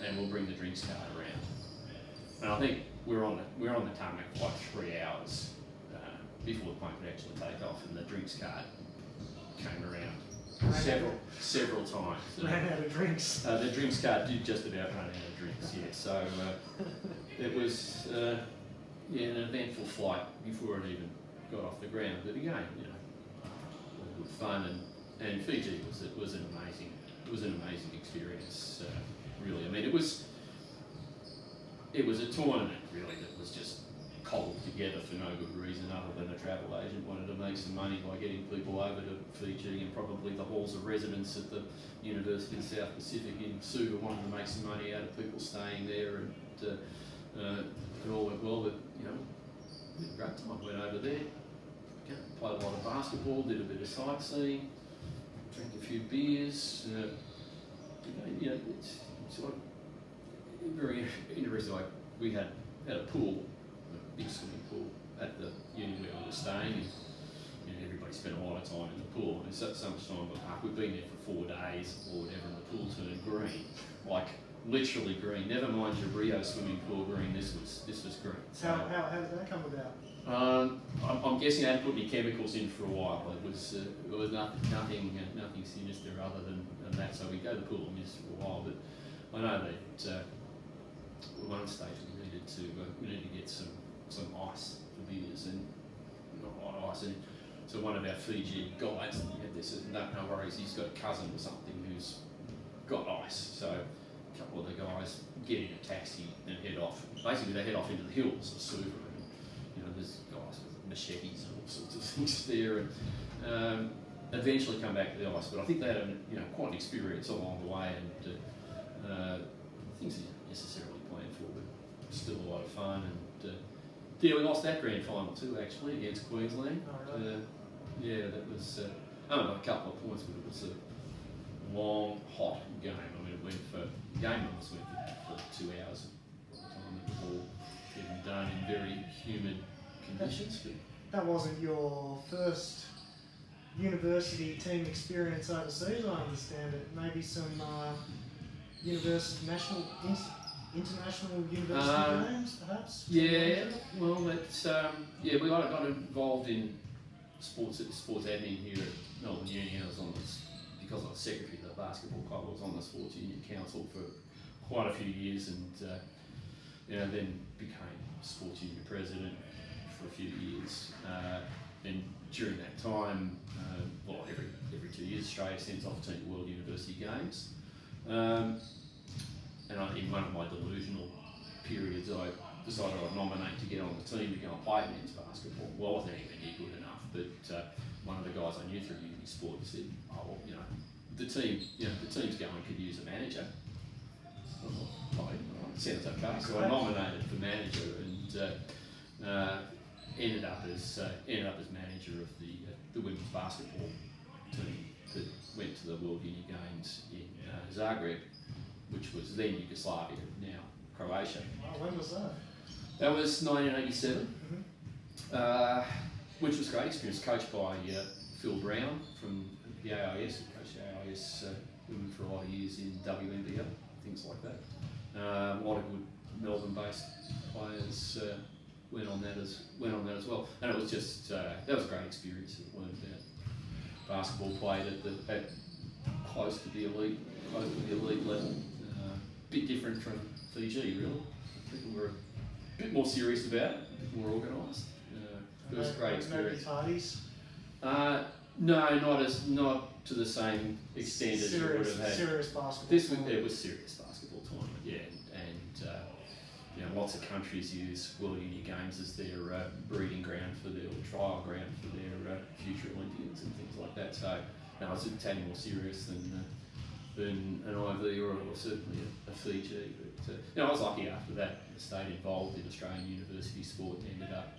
and we'll bring the drinks card around. And I think we're on the tarmac for like 3 hours before the plane could actually take off, and the drinks card came around several times. Ran out of drinks. The drinks card did just about run out of drinks, yeah. So it was an eventful flight before it even got off the ground. But again, you know, all good fun, and Fiji was an amazing experience. Really, I mean, it was a tournament really that was just cobbled together for no good reason other than a travel agent wanted to make some money by getting people over to Fiji, and probably the halls of residence at the University of South Pacific in Suva wanted to make some money out of people staying there, and it all went well. But you know, we had a great time. Went over there, played a lot of basketball, did a bit of sightseeing, drank a few beers. You know, it's sort of very interesting. Like we had a pool, a big swimming pool at the uni where we were staying, and you know, everybody spent a lot of time in the pool. And so much time, but we've been there for 4 days or whatever, and the pool turned green, like literally green. Never mind your Rio swimming pool green. This was green. So, how did that come about? I'm guessing I hadn't put any chemicals in for a while. It was nothing sinister other than that. So we go to the pool and use it for a while. But I know that at one stage we needed to get some ice for beers, and not a lot of ice. And so one of our Fiji guides, said, no worries, he's got a cousin or something who's got ice. So a couple of the guys get in a taxi and head off. Basically, they head off into the hills of Suva. You know, there's guys with machetes and all sorts of things there, and eventually come back to the ice. But I think they had quite an experience along the way, and things that you necessarily planned for, but still a lot of fun. And we lost that grand final too, actually, against Queensland. Oh, really? That was only a couple of points, but it was a long, hot game. I mean, the game almost went for 2 hours by the time it was all said and done in very humid conditions. But that wasn't your first university team experience overseas, I understand it. Maybe some international university games, perhaps? Yeah, well, that's we got involved in sports admin here at Melbourne Uni. I was because I was secretary of the basketball club, I was on the sports union council for quite a few years, and then became sports union president for a few years. And during that time, every 2 years, Australia sends off a team to World University Games. And in one of my delusional periods, I decided I'd nominate to get on the team to go and play men's basketball. Well, I wasn't anywhere near good enough, but one of the guys I knew through uni sport said, "Oh, well, the team's going, could use a manager." I thought, sounds okay. So I nominated for manager, and ended up as manager of the women's basketball team that went to the World Uni Games in Zagreb, which was then Yugoslavia, now Croatia. Oh, when was that? That was 1987, which was a great experience, coached by Phil Brown from the AIS, who coached the AIS women for a lot of years in WNBL, things like that. A lot of good Melbourne-based players went on that as well, and it was just that was a great experience. It learned about basketball played at close to the elite level. Bit different from Fiji, really. People were a bit more serious about it, more organised. It was a great experience. No parties? No, not to the same extent as you would have had. Serious basketball. It was serious basketball tournament, yeah, and lots of countries use World Junior Games as their breeding ground for their trial ground for their future Olympians and things like that. So no, it's a tad more serious than an IV or certainly a Fiji. But I was lucky after that. I stayed involved in Australian university sport and ended up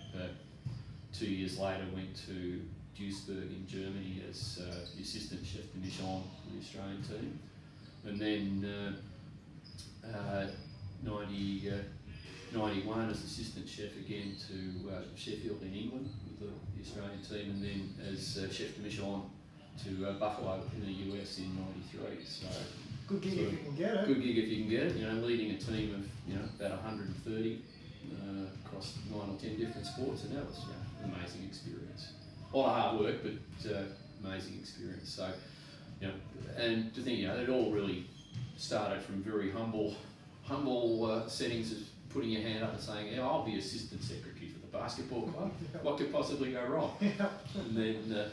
2 years later went to Duisburg in Germany as the assistant chef de mission for the Australian team, and then 91 as assistant chef again to Sheffield in England with the Australian team, and then as chef de mission to Buffalo in the US in '93. So good gig if you can get it. Good gig if you can get it. Leading a team of about 130 across 9 or 10 different sports, and that was an amazing experience. A lot of hard work, but amazing experience. So and to think it all really started from very humble settings of putting your hand up and saying, I'll be assistant secretary for the basketball club. What could possibly go wrong? And then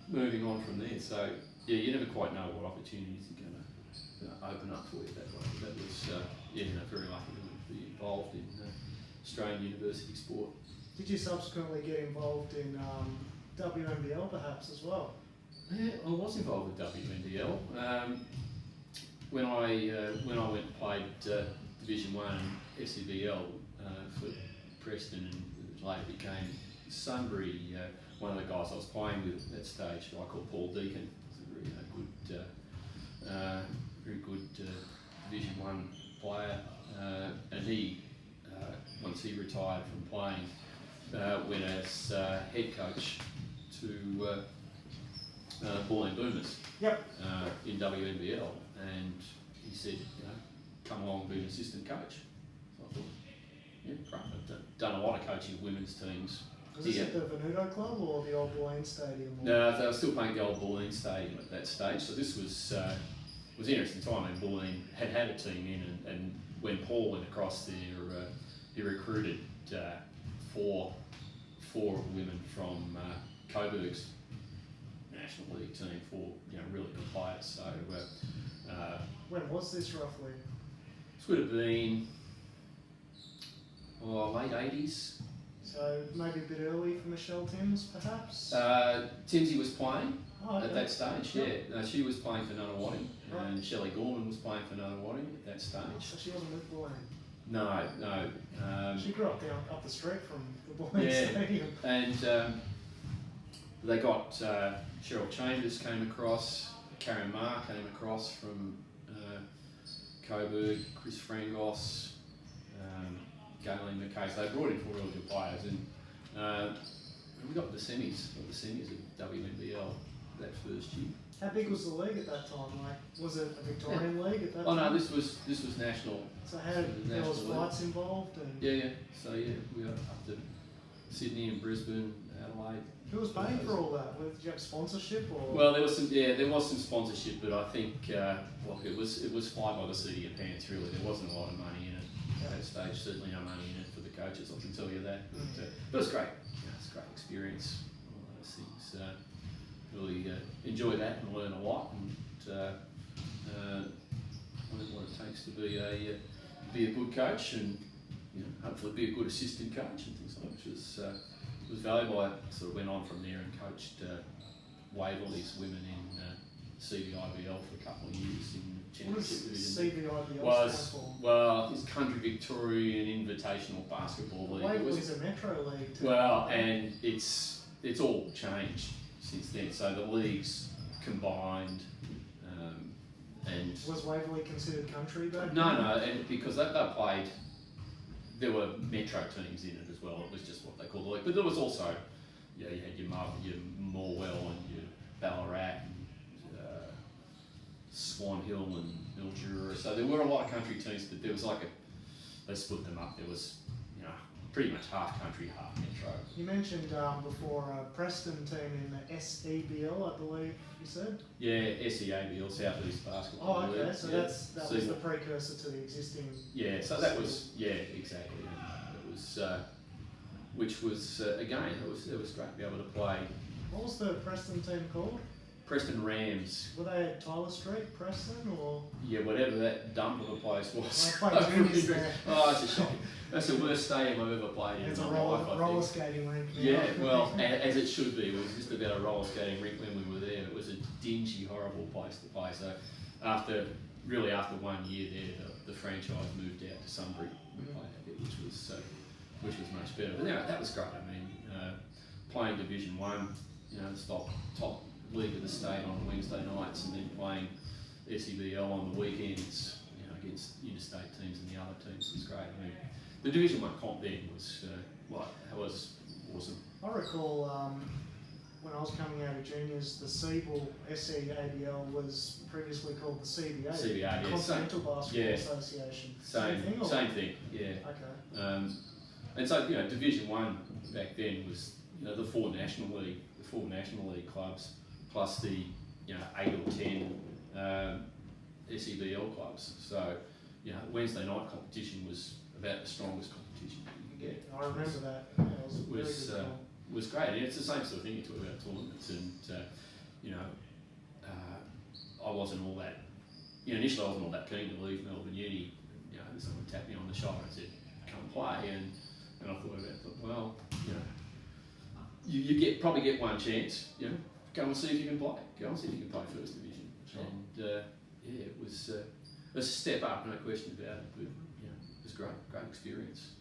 moving on from there. So you never quite know what opportunities are going to open up for you that way. That was very lucky to be involved in Australian university sport. Did you subsequently get involved in WNBL perhaps as well? Yeah, I was involved with WNBL. When I went and played Division 1 and SCBL for Preston and later became Sunbury, one of the guys I was playing with at that stage, a guy called Paul Deacon, was a very good Division 1 player, and he, once he retired from playing, went as head coach to Pauline Boomers in WNBL, and he said, come along and be an assistant coach. So I thought, great. I've done a lot of coaching of women's teams. Was this at the Venuto Club or the old Bulleen Stadium? No, they were still playing at the old Bulleen Stadium at that stage. So this was an interesting time when Bulleen had a team in, and when Paul went across there, he recruited four women from Coburg's National League team, four really good players. So when was this roughly? This would have been late 80s. So maybe a bit early for Michelle Timms, perhaps? Timsy was playing at that stage, she was playing for Nunawading, and Shelley Gorman was playing for Nunawading at that stage. So she wasn't with Bulleen? No. She grew up up the street from the Bulleen Stadium. And they got Cheryl Chambers came across, Karen Marr came across from Coburg, Chris Frangos, Galen McKay. So they brought in 4 really good players, and we got the semis of WNBL that first year. How big was the league at that time? Was it a Victorian league at that time? Oh no, this was national. So there was flights involved? And So we were up to Sydney and Brisbane, Adelaide. Who was paying for all that? Did you have sponsorship or? Well, there was some sponsorship, but I think it was fly by the seat of your pants. Really, there wasn't a lot of money in it at that stage. Certainly no money in it for the coaches. I can tell you that. But it was great. It's a great experience. All those things. Really enjoy that and learn a lot, and learn what it takes to be a good coach, and hopefully be a good assistant coach and things like that, which was valuable. I sort of went on from there and coached Waverley's women in CVIBL for a couple of years in the championship division. CVIBL stand for? Well, it's Country Victorian Invitational Basketball League. Waverley's a metro league too. Well, and it's all changed since then. So the leagues combined, and was Waverley considered country back then? No, and because they played, there were metro teams in it as well. It was just what they called the league. But there was also, you had your Morwell and your Ballarat and Swan Hill and Mildura. So there were a lot of country teams, but there was like they split them up. There was, you know, pretty much half country, half metro. You mentioned before a Preston team in the SEBL, I believe you said? Yeah, SEABL, South East Basketball Oh, okay, League. so yeah. that was the precursor to the existing... Yeah, so that was, yeah, exactly. It was, which was, again, it was great to be able to play. What was the Preston team called? Preston Rams. Were they at Tyler Street, Preston, or...? Yeah, whatever that dump of a place was. I played juniors there. Oh, it's a shocking. That's the worst stadium I've ever played in. It's a my life, I roller think. skating rink. Yeah, well, as it should be. It was just about a roller skating rink when we were there. It was a dingy, horrible place to play. So after 1 year there, the franchise moved out to Sunbury, which was much better. But that was great. I mean, playing Division 1, you know, top league of the state on Wednesday nights, and then playing SEBL on the weekends, you know, against interstate teams and the other teams was great. I mean, the Division 1 comp then was was awesome. I recall when I was coming out of juniors, the SEABL was previously called the CBA, CBA, yeah, Continental Basketball yeah. Association. Same thing, yeah. Okay. And so, you know, Division 1 back then was, you know, the four National League clubs, plus the, you know, 8 or 10 SEBL clubs. So, you know, Wednesday night competition was about the strongest competition you could get. I remember that. Yeah, it was very good. Was great. And it's the same sort of thing you talk about tournaments, and you know, I wasn't all that. You know, initially I wasn't all that keen to leave Melbourne Uni. You know, someone tapped me on the shoulder and said, "Come play," and I thought about it. Well, you know, you probably get one chance. You know, go and see if you can play. Go and see if you can play First Division. Sure. And yeah, it was a step up, no question about it. But you know, it was great experience.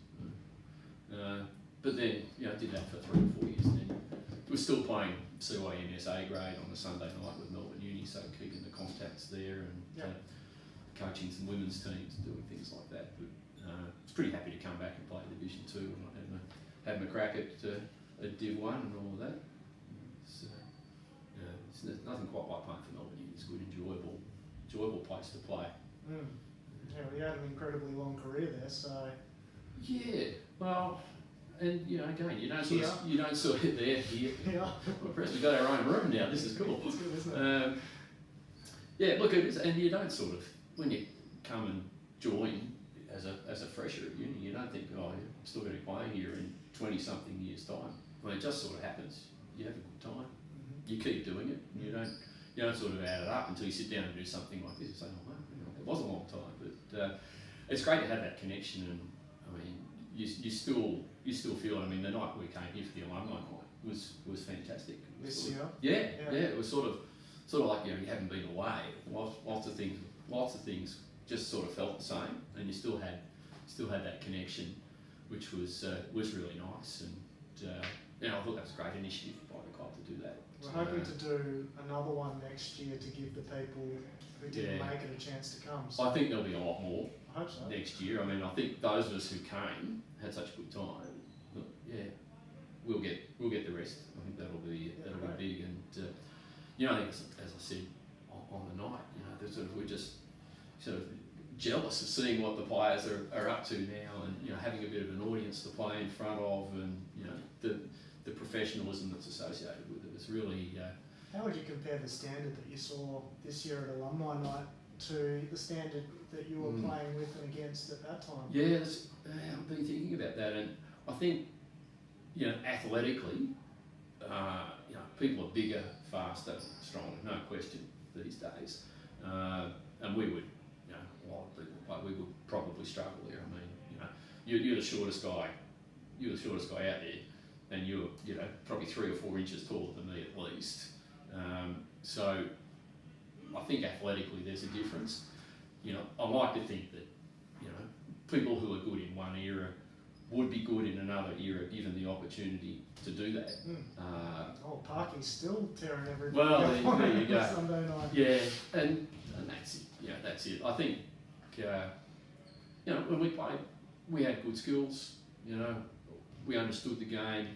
But then, you know, I did that for 3 or 4 years, and then we were still playing CYMS A grade on the Sunday night with Melbourne Uni, so keeping the contacts there and coaching some women's teams and doing things like that. But I was pretty happy to come back and play Division 2 and have my crack at Div 1 and all of that. So, it's nothing quite like playing for Melbourne Uni. It's a good, enjoyable place to play. Mm. Yeah, well, you had an incredibly long career there, so... Yeah, well, and you know, again, you don't sort of there here. Yeah. Well, perhaps we've got our own room now. This is cool. It's good, isn't it? Yeah, look, it is, and you don't sort of, when you come and join as a fresher at uni, you don't think, oh, I'm still going to be playing here in 20-something years' time. Well, it just sort of happens. You have a good time. Mm-hmm. You keep doing it. And you don't sort of add it up until you sit down and do something like this. You say, oh, well, you know, it was a long time, but it's great to have that connection. And I mean, you still feel it. I mean, the night we came here for the alumni night was fantastic. This year? Yeah. It was sort of like, you know, you haven't been away. Lots of things just sort of felt the same, and you still had that connection, which was really nice. And you know, I thought that was a great initiative by the club to do that. We're hoping to do another one next year to give the people who didn't make it a chance to come. So I think there'll be a lot more I hope so. next year. I mean, I think those of us who came had such a good time. But yeah, we'll get the rest. I think that'll be big. And you know, I think as I said on the night, you know, we're just sort of jealous of seeing what the players are up to now, and you know, having a bit of an audience to play in front of, and you know, the professionalism that's associated with it. It's really. How would you compare the standard that you saw this year at Alumni Night to the standard that you were playing with and against at that time? Yeah, I've been thinking about that, and I think, you know, athletically, you know, people are bigger, faster, stronger, no question these days, and we would, you know, a lot of people, like, we would probably struggle there. I mean, you know, you're the shortest guy out there, and you're, you know, probably 3 or 4 inches taller than me at least. So I think athletically there's a difference. You know, I like to think that, you know, people who are good in one era would be good in another era given the opportunity to do that. Parky's still tearing everybody well, there you go. Sunday night. Yeah, and that's it. Yeah, that's it. I think, you know, when we played, we had good skills. You know, we understood the game.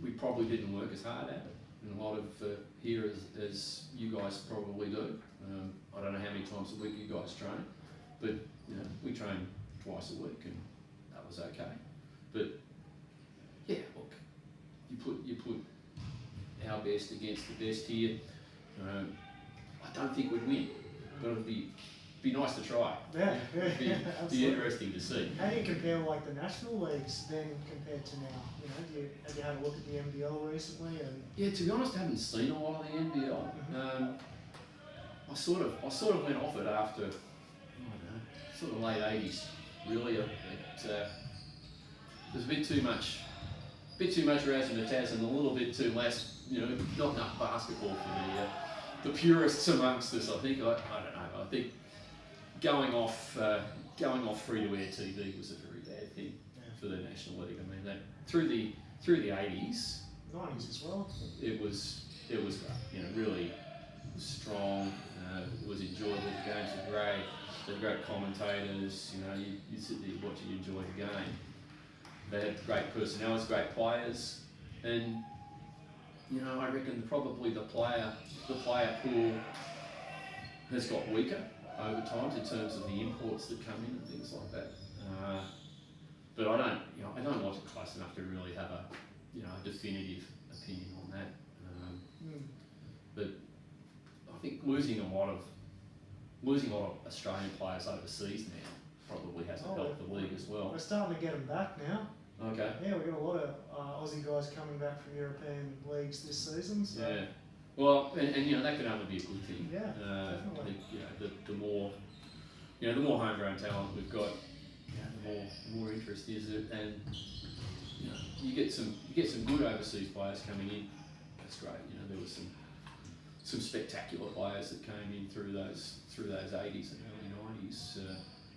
We probably didn't work as hard at it in a lot of here as you guys probably do. I don't know how many times a week you guys train, but you know, we train twice a week, and that was okay. But yeah, look, you put our best against the best here. I don't think we'd win, but it'd be nice to try. Yeah, Be interesting to see. How do you compare like the national leagues then compared to now? You know, have you had a look at the NBL recently? And Yeah, to be honest, I haven't seen a lot of the NBL. I sort of went off it after, I don't know, sort of late 80s. Really, there's a bit too much razzmatazz and a little bit too less, not enough basketball for the purists amongst us. I think I don't know. I think going off free-to-air TV was a very bad thing for the National League. I mean, that through the 80s, 90s as well. it was great. Really strong. It was enjoyable. The games were great. They had great commentators. You sit there, watch it, enjoy the game. They had great personalities, great players, and I reckon probably the player pool has got weaker over time in terms of the imports that come in and things like that. But I don't watch it close enough to really have a definitive opinion on that. But I think losing a lot of Australian players overseas now probably hasn't helped the league as well. We're starting to get them back now. Okay. Yeah, we've got a lot of Aussie guys coming back from European leagues this season. So. Yeah. Well, and that can only be a good thing. Yeah, I definitely. think the more homegrown talent we've got, the more interest is it, and you get some good overseas players coming in. That's great. There was some spectacular players that came in through those 80s and early 90s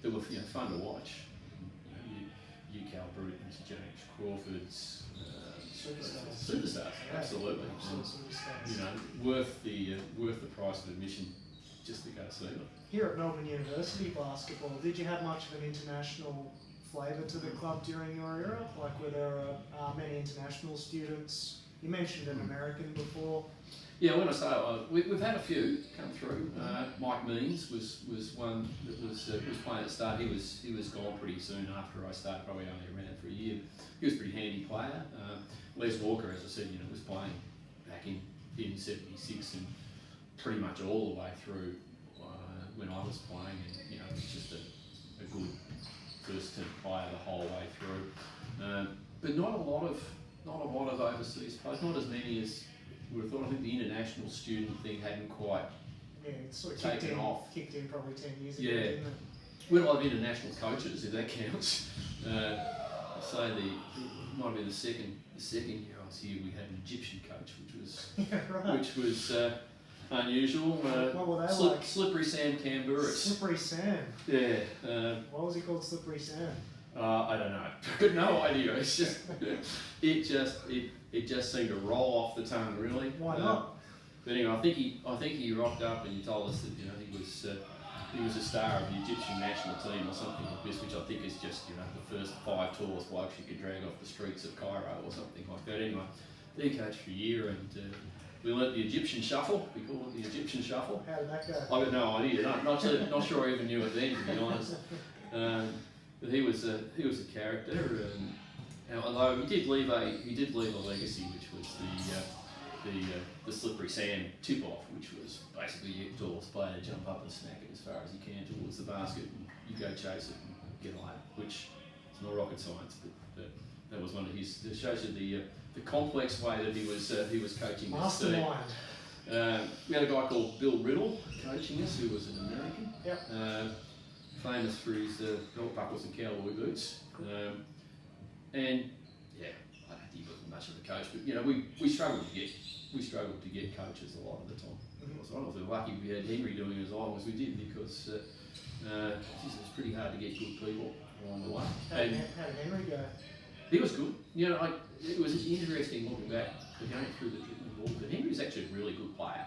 that were fun to watch. Cal Brutons, James Crawfords, superstars, absolutely. Worth the price of admission just to go see them. Here at Melbourne University basketball, did you have much of an international flavour to the club during your era? Like, were there many international students? You mentioned an American before. Yeah, when I say we've had a few come through. Mike Means was one that was playing at the start. He was gone pretty soon after I started, probably only around for a year. He was a pretty handy player. Les Walker, as I said, was playing back in '76 and pretty much all the way through when I was playing, and it was just a good first-team player the whole way through. But not a lot of overseas players, not as many as we would have thought. I think the international student thing hadn't quite it sort of taken off. Kicked in probably 10 years ago, Yeah. didn't it? We had a lot of international coaches, if that counts. So it might have been the second year I was here, we had an Egyptian coach, which was unusual. What were they like? Slippery Sam Camburis. Slippery Sam. Yeah. Why was he called Slippery Sam? I don't know. Got no idea. It's just it just seemed to roll off the tongue, really. Why not? But anyway, I think he rocked up and he told us that he was a star of the Egyptian national team or something like this, which I think is just the first 5 tallest blokes you could drag off the streets of Cairo or something like that. Anyway, he coached for a year and we learnt the Egyptian shuffle. We called it the Egyptian shuffle. How did that go? I got no idea. Not sure I even knew it then, to be honest. But he was a character, and although he did leave a legacy, which was the Slippery Sam tip-off, which was basically your tallest player to jump up and smack it as far as you can towards the basket, and you go chase it and get a layup, which is not rocket science, but that was one of his. It shows you the complex way that he was coaching this team. Mastermind. We had a guy called Bill Riddle coaching us, who was an American. Yep. Famous for his belt buckles and cowboy boots. And yeah, I don't think he was much of a coach, but we struggled to get coaches a lot of the time. So I was lucky we had Henry doing as long as we did, because it was pretty hard to get good people along the way. How did Henry go? He was good. It was interesting looking back, going through the treatment ball. But Henry was actually a really good player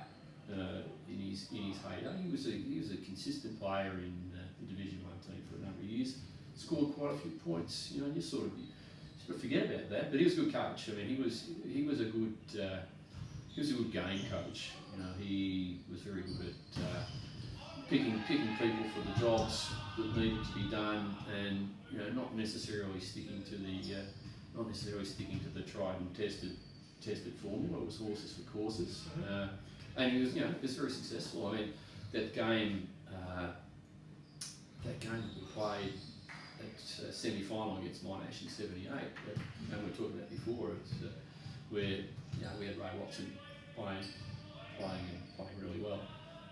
in his heyday. He was a consistent player in the Division 1 team for a number of years. Scored quite a few points. You sort of forget about that. But he was a good coach. I mean, he was a good game coach. He was very good picking people for the jobs that needed to be done, and not necessarily sticking to the tried and tested formula. It was horses for courses, and he was very successful. I mean, that game that we played at semi-final against Monash in '78, and we were talking about before, where we had Ray Watson playing really well,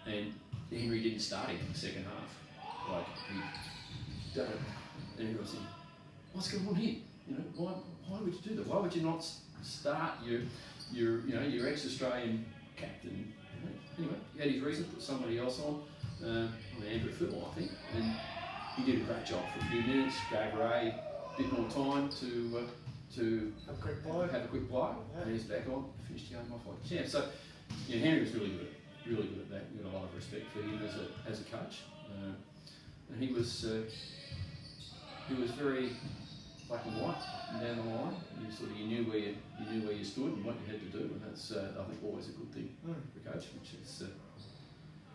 and Henry didn't start him in the second half. Like he done it, and everyone said, "What's going on here? Why would you do that? Why would you not start your ex-Australian captain?" Anyway, he had his reason, put somebody else on, Andrew Fiddle, I think, and he did a great job for a few minutes. Gave Ray a bit more time to have a quick blow, and he's back on, finished the game off like a champ. So Henry was really good at that. We got a lot of respect for him as a coach, and he was very black and white and down the line. You knew where you stood and what you had to do, and that's I think always a good thing for a coach. Which is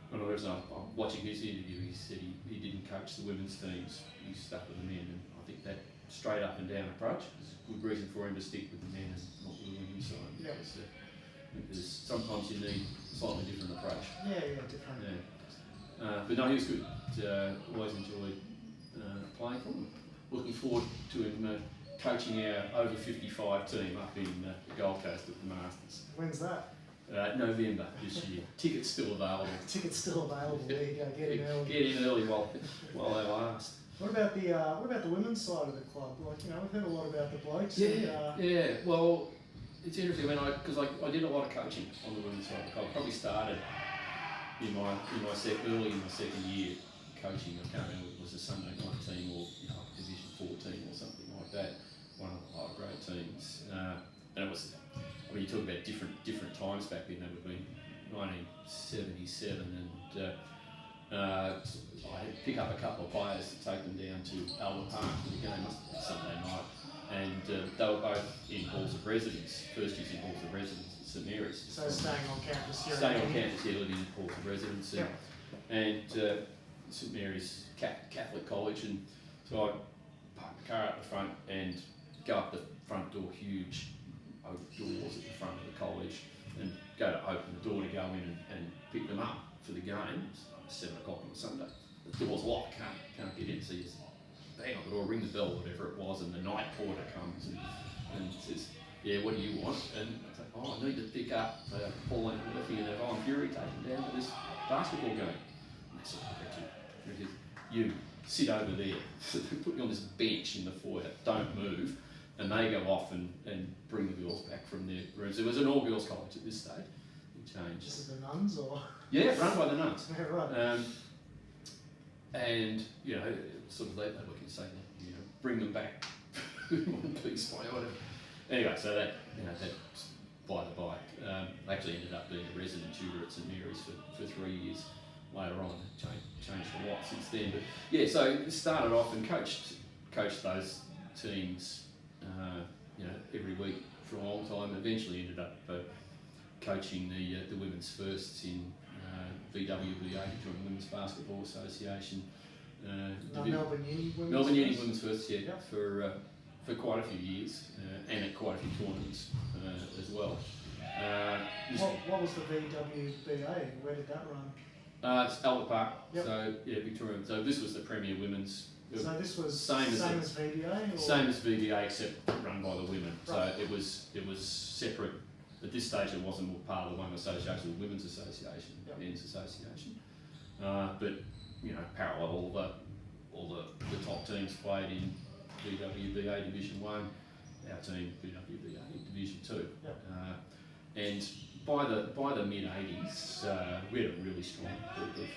one of the reasons I'm watching his interview. He said he didn't coach the women's teams. He stuck with the men, and I think that straight up and down approach is a good reason for him to stick with the men and not with the women's side. Yeah. Because sometimes you need a slightly different approach. Different. Yeah. But no, he was good. Always enjoyed playing for him. Looking forward to him coaching our over 55 team up in the Gold Coast at the Masters. When's that? November this year. Tickets still available. Tickets still available. There you go. Get in early. Get in early while they last. What about the women's side of the club? Like we've heard a lot about the blokes. Yeah. Well, it's interesting because I did a lot of coaching on the women's side of the club. I probably started early in my second year coaching. I can't remember if it was a Sunday night team or Division 14 or something like that. One of the high grade teams, and it was. I mean, you talk about different times back then. That would be 1977, and I had to pick up a couple of players to take them down to Albert Park for the game. Must have been Sunday night, and they were both in halls of residence. First years in halls of residence at St Mary's. So staying on campus here. Staying on campus here, living in halls of residence, and St Mary's Catholic College, and so I park the car up the front and go up the front door, huge oak doors at the front of the college, and go to open the door to go in and pick them up for the game. It's like 7 o'clock on a Sunday. The door's locked, can't get in, so you bang on the door, ring the bell, whatever it was, and the night porter comes and says, "Yeah, what do you want?" And I say, "Oh, I need to pick up Pauline Murphy and Yvonne Fury, take them down to this basketball game." And they said, "You sit over there." So they put you on this bench in the foyer, don't move, and they go off and bring the girls back from their rooms. It was an all-girls college at this stage. It changed. Just the nuns, or? Yeah, run by the nuns. Yeah, right. And sort of they look and say, bring them back one piece by whatever. Anyway, so that that's by the by. I actually ended up being a resident tutor at St Mary's for 3 years. Later on, changed a lot since then. But yeah, so started off and coached those teams, every week for a long time. Eventually ended up coaching the women's firsts in VWBA, Victorian Women's Basketball Association. Melbourne Uni Women's Melbourne Uni First? Women's First, for quite a few years, and at quite a few tournaments as well. What was the VWBA? Where did that run? It's Albert Park, Yep. So Victorian. So this was the Premier Women's. So this was same as VBA? Or? Same as VBA, except run by the women. Right. So it was separate. At this stage, it wasn't part of the one association, the Women's Association, Men's Association. But parallel, all the top teams played in VWBA Division 1, our team VWBA Division 2. Yep. And by the mid 80s, we had a really strong group of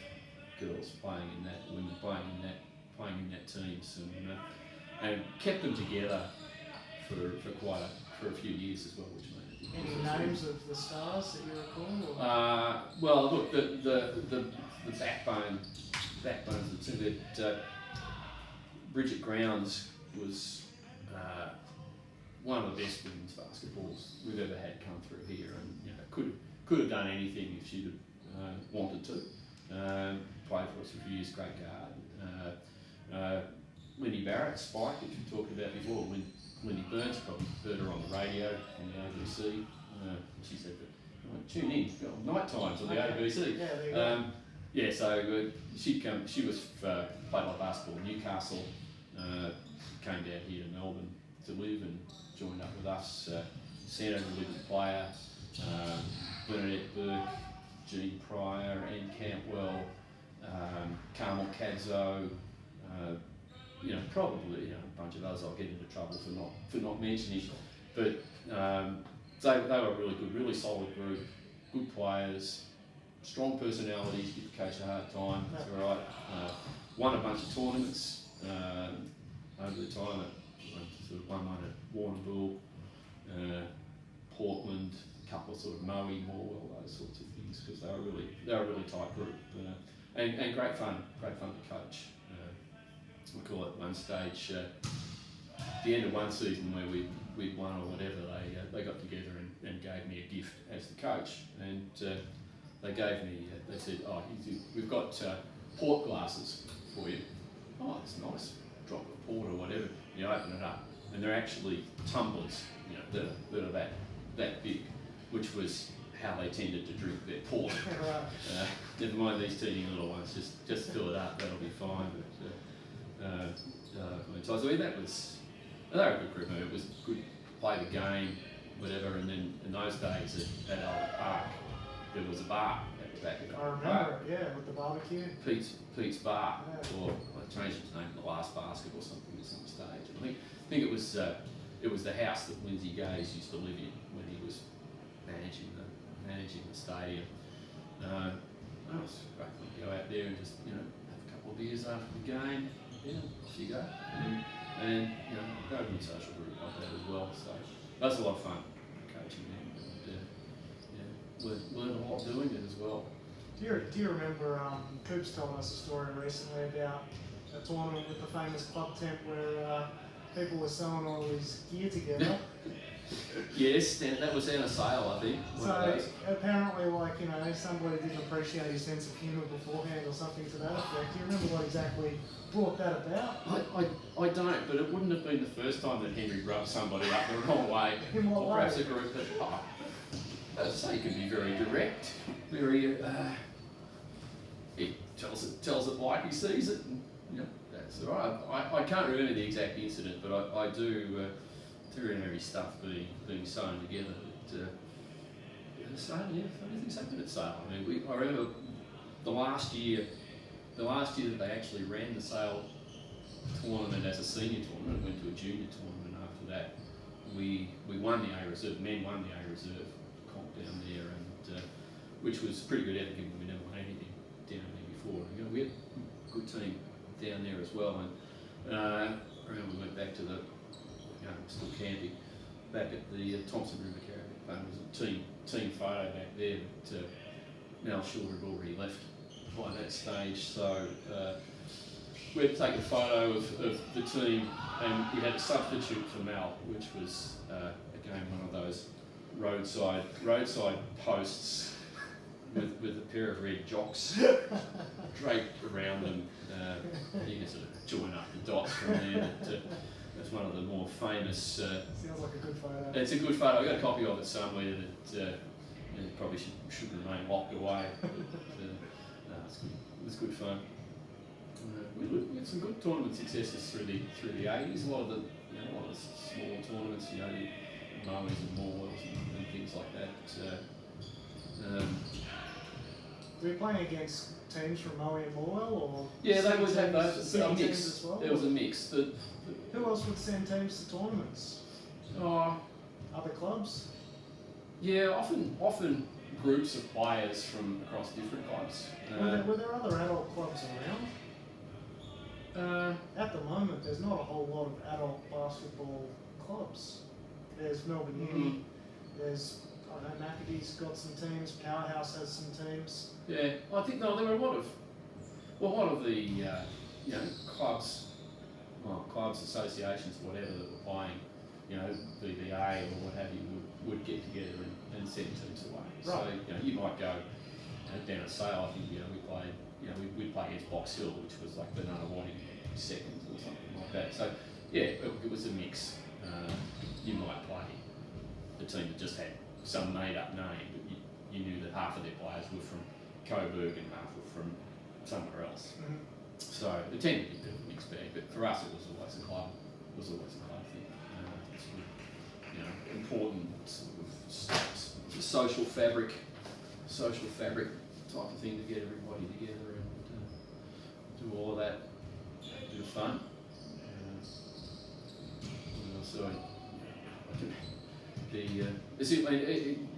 girls playing in that, women playing in that teams, and kept them together for a few years as well, which made it Any names of the stars that you recall? Well, look, the backbones of the team. That Bridget Grounds was one of the best women's basketballs we've ever had come through here, and could have done anything if she'd wanted to. played for us for a few years, great guard. Wendy Barrett, Spike, which we talked about before. Wendy Burns, probably heard her on the radio on the ABC. She said that tune in night times on the ABC. Yeah, there you go. Yeah, so she'd come. She was played like basketball in Newcastle. Came down here to Melbourne to live and joined up with us. Santa, the Olympic player, Bernadette Burke, Jean Pryor, Anne Campbell, Carmel Cadzo. Probably a bunch of others I'll get into trouble for not mentioning. But they were really good, really solid group, good players, strong personalities, give the coach a hard time, that's all right. Won a bunch of tournaments over the time. Won one at Warrnambool, Portland, a couple of sort of Moe, Morwell, those sorts of things, because they were a really tight group, and great fun to coach. We call it one stage, the end of one season where we'd won or whatever, they got together and gave me a gift as the coach, and they gave me, they said, we've got port glasses for you. Oh, that's nice, drop of port or whatever. You open it up, and they're actually tumblers, that are that big, which was how they tended to drink their port. Never mind these teeny little ones, just fill it up, that'll be fine. But, so they were a good group. It was good to play the game, whatever. And then in those days at Albert Park, there was a bar at the back of the I remember park. it, yeah, with the barbecue. Pete's Bar, Yeah. or I changed its name to the Last Basket or something at some stage. And I think it was the house that Lindsay Gaze used to live in when he was managing the stadium. It was great fun to go out there and just have a couple of beers after the game. Yeah, off you go. And they're a good social group like that as well. So that's a lot of fun coaching them. And learn a lot doing it as well. Do you remember Coops telling us a story recently about a tournament with the famous club tent where people were selling all his gear together? Yes, that was down a sale, I think. So apparently, somebody didn't appreciate his sense of humour beforehand or something to that effect. Do you remember what exactly brought that about? I don't, but it wouldn't have been the first time that Henry rubbed somebody up the wrong way. In what or perhaps way? a group that, as I say, he could be very direct, very. He tells it like he sees it. And, that's all right. I can't remember the exact incident, but I do. Remember his stuff being sewn together. Funny things happened at Sale. I mean, I remember the last year that they actually ran the Sale tournament as a senior tournament, went to a junior tournament after that. We won the A Reserve, men won the A Reserve comp down there, and which was pretty good effort given we never won anything down there before. We had a good team down there as well, and I remember we went back to the still camping back at the Thompson River Caravan. There was a team photo back there, but Mel Shorter had already left by that stage, so we had to take a photo of the team, and we had a substitute for Mel, which was again one of those roadside posts with a pair of red jocks draped around them. You can sort of join up the dots from there. That's one of the more famous. Sounds like a good photo. It's a good photo. I've got a copy of it somewhere that probably should remain locked away. But, it's good. It's good fun. We had some good tournament successes through the 80s. A lot of the smaller tournaments, the Moes and Morwells and things like that. Were you playing against teams from Moe and Morwell, or yeah, they always had those. teams A mix. as well? There was a mix. Who else would send teams to tournaments? Other clubs? Yeah, often groups of players from across different clubs. Were there other adult clubs around? At the moment, there's not a whole lot of adult basketball clubs. There's Melbourne Uni, there's, Maccabee's got some teams, Powerhouse has some teams. Yeah, I think there were a lot of the clubs, associations, whatever that were playing, BBA or what have you, would get together and send teams away. Right. So you might go down at Sale. I think we played you know, we'd play against Box Hill, which was like the Nunawading seconds or something like that. So yeah, it was a mix. You might play a team that just had some made-up name, but you knew that half of their players were from Coburg and half were from somewhere else. Mm-hmm. So it tended to be a bit of a mixed bag, but for us it was always a club. It was always a club thing. It's, you know, important sort of social fabric type of thing to get everybody together and do all of that. Bit of fun. So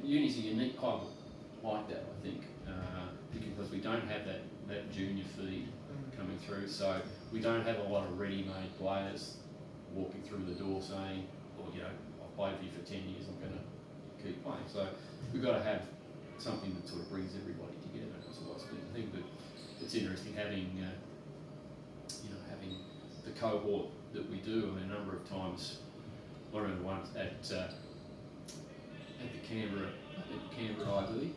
Uni's a unique club like that, I think, because we don't have that junior feed coming through, so we don't have a lot of ready-made players walking through the door saying, well, you know, I've played for you for 10 years, I'm going to keep playing. So we've got to have something that sort of brings everybody together. That's always been the thing, but it's interesting having, you know, having the cohort that we do. I mean, a number of times, I remember once at the Canberra IB,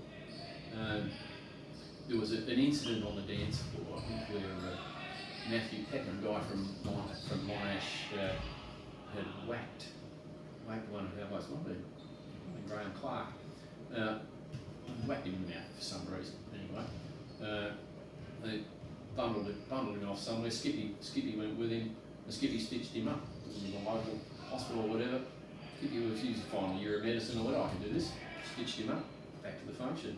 there was an incident on the dance floor, I think, where Matthew Peckham, a guy from Monash, had whacked one of our boys, might have been Graham Clark, whacked him in the mouth for some reason. Anyway, they bundled him off somewhere. Skippy went with him. And Skippy stitched him up in the local hospital or whatever. Skippy was using final year of medicine or whatever. I can do this. Stitched him up. Back to the function.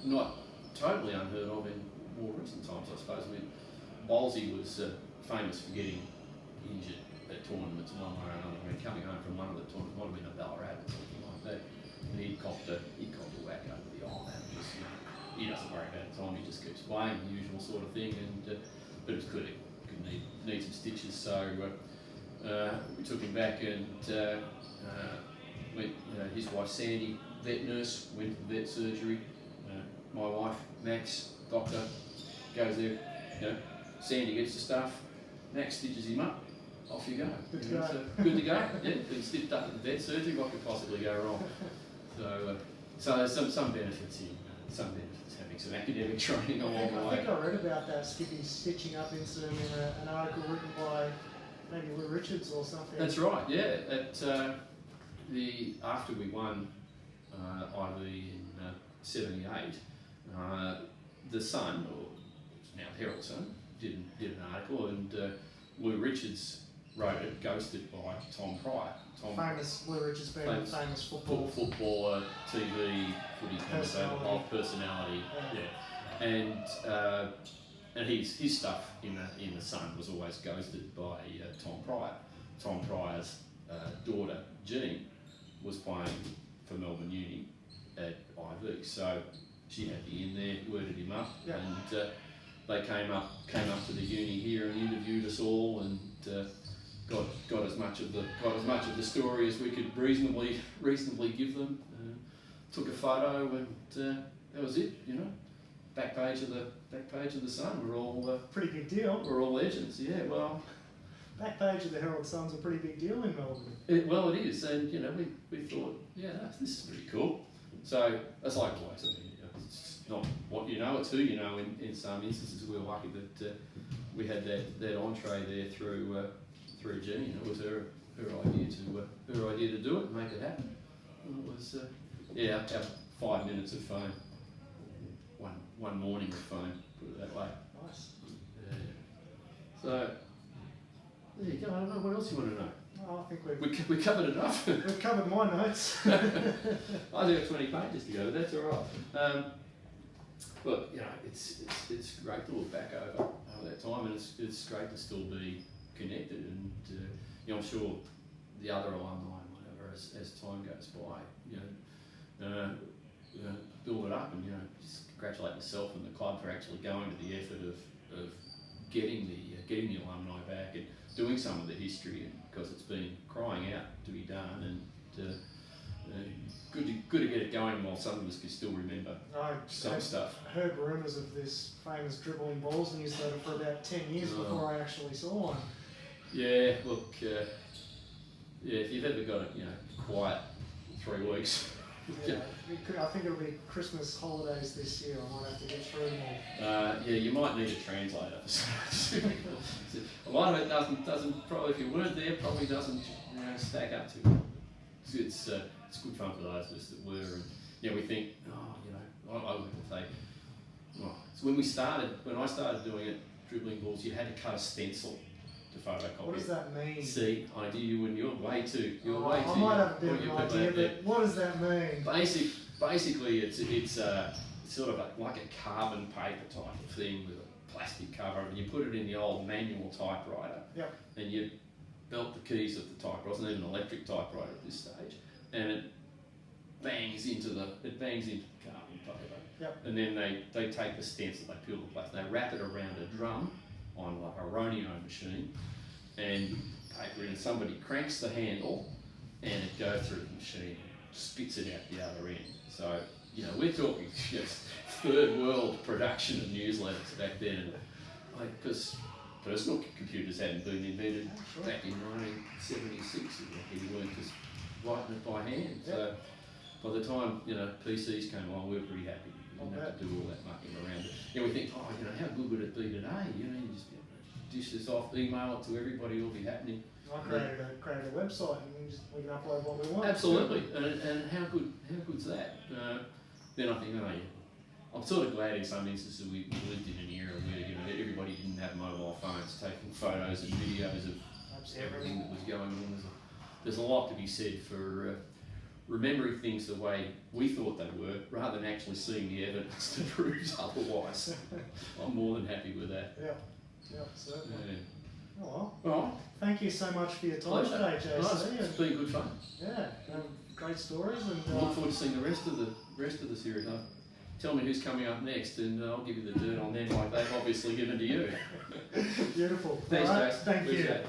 Not totally unheard of in more recent times, I suppose. I mean, Bolsey was famous for getting injured at tournaments one way or another. I mean, coming home from one of the tournaments, might have been a Ballarat or something like that, and he'd copped a whack over the eye, and just, you know, he doesn't worry about the time, he just keeps playing, the usual sort of thing, and but it was clear he could need some stitches, so we took him back and went, you know, his wife Sandy, vet nurse, went to the vet surgery. My wife, Max, doctor, goes there, you know, Sandy gets the stuff, Max stitches him up, off you go. Good to go. So, good to go, yeah, been stitched up at the vet surgery, what could possibly go wrong? So there's some benefits in, having some academic training along the way. I think I read about that Skippy stitching up incident in an article written by maybe Lou Richards or something. That's right, yeah. After we won IB in '78, the Sun, or now the Herald Sun, did an article, and Lou Richards wrote it, ghosted by Tom Pryor. Famous Lou Richards being a famous footballer, TV, footy commentator, personality, yeah. And his stuff in the Sun was always ghosted by Tom Pryor. Tom Pryor's daughter Jean was playing for Melbourne Uni at IV, so she had the in there, worded him up, and they came up to the uni here and interviewed us all, and got as much of the story as we could reasonably give them. Took a photo, and that was it. You know, back page of the Sun. We're all pretty big deal. We're all legends. Yeah, well. Back page of the Herald Sun's a pretty big deal in Melbourne. It is, and you know, we thought, yeah, this is pretty cool. So that's like always. I mean, it's not what you know, it's who you know. In some instances, we were lucky that we had that entree there through Jean. It was her idea to do it and make it happen. And it was our 5 minutes of fame, one morning of fame, put it that way. Nice. Yeah. So. There you go. I don't know what else you want to know. Oh, I think we covered enough. We've covered my notes. I think got 20 pages to go, but that's all right. But you know, it's great to look back over that time, and it's great to still be connected. And you know, I'm sure the other alumni, and whatever, as time goes by, you know, build it up, and you know, just congratulate yourself and the club for actually going to the effort of getting the alumni back and doing some of the history, because it's been crying out to be done, and good to get it going while some of us can still remember some stuff. I heard rumours of this famous dribbling balls newsletter for about 10 years before I actually saw one. Yeah, look, if you've ever got a quiet 3 weeks I think it'll be Christmas holidays this year. I might have to get through more. Yeah, you might need a translator. A lot of it doesn't probably, if you weren't there, probably doesn't stack up to it. It's good fun for those of us that were, and we think, I would say, so when I started doing it, dribbling balls, you had to cut a stencil to photocopy. What does that mean? See, I do you, and you're way too. I might have a bit of an idea, but what does that mean? Basically, it's sort of like a carbon paper type of thing with a plastic cover, and you put it in the old manual typewriter. Yep. And you belt the keys of the typewriter. It wasn't even an electric typewriter at this stage, and it bangs into the carbon paper. Yep. And then they take the stencil, they peel the plastic, they wrap it around a drum on like a Roneo machine, and paper in, and somebody cranks the handle, and it goes through the machine, spits it out the other end. So we're talking third world production of newsletters back then, because personal computers hadn't been invented back in 1976. You weren't just writing it by hand. So by the time PCs came along, we were pretty happy. We didn't have to do all that mucking around it. We think, how good would it be today? You just dish this off, email it to everybody, it'll be happening. I created a website, and we can upload what we want. Absolutely, and how good's that? Then I think, I'm sort of glad in some instances we lived in an era where everybody didn't have mobile phones taking photos and videos of everything that was going on. There's a lot to be said for remembering things the way we thought they were, rather than actually seeing the evidence to prove otherwise. I'm more than happy with that. Yeah, certainly. Yeah. Oh, well. Thank you so much for your time today, JC. Nice. It's been good fun. Yeah, great stories. And I look forward to seeing the rest of the series. Tell me who's coming up next, and I'll give you the dirt on them like they've obviously given to you. Beautiful. Thanks, right. Jace. Thank you. Appreciate it.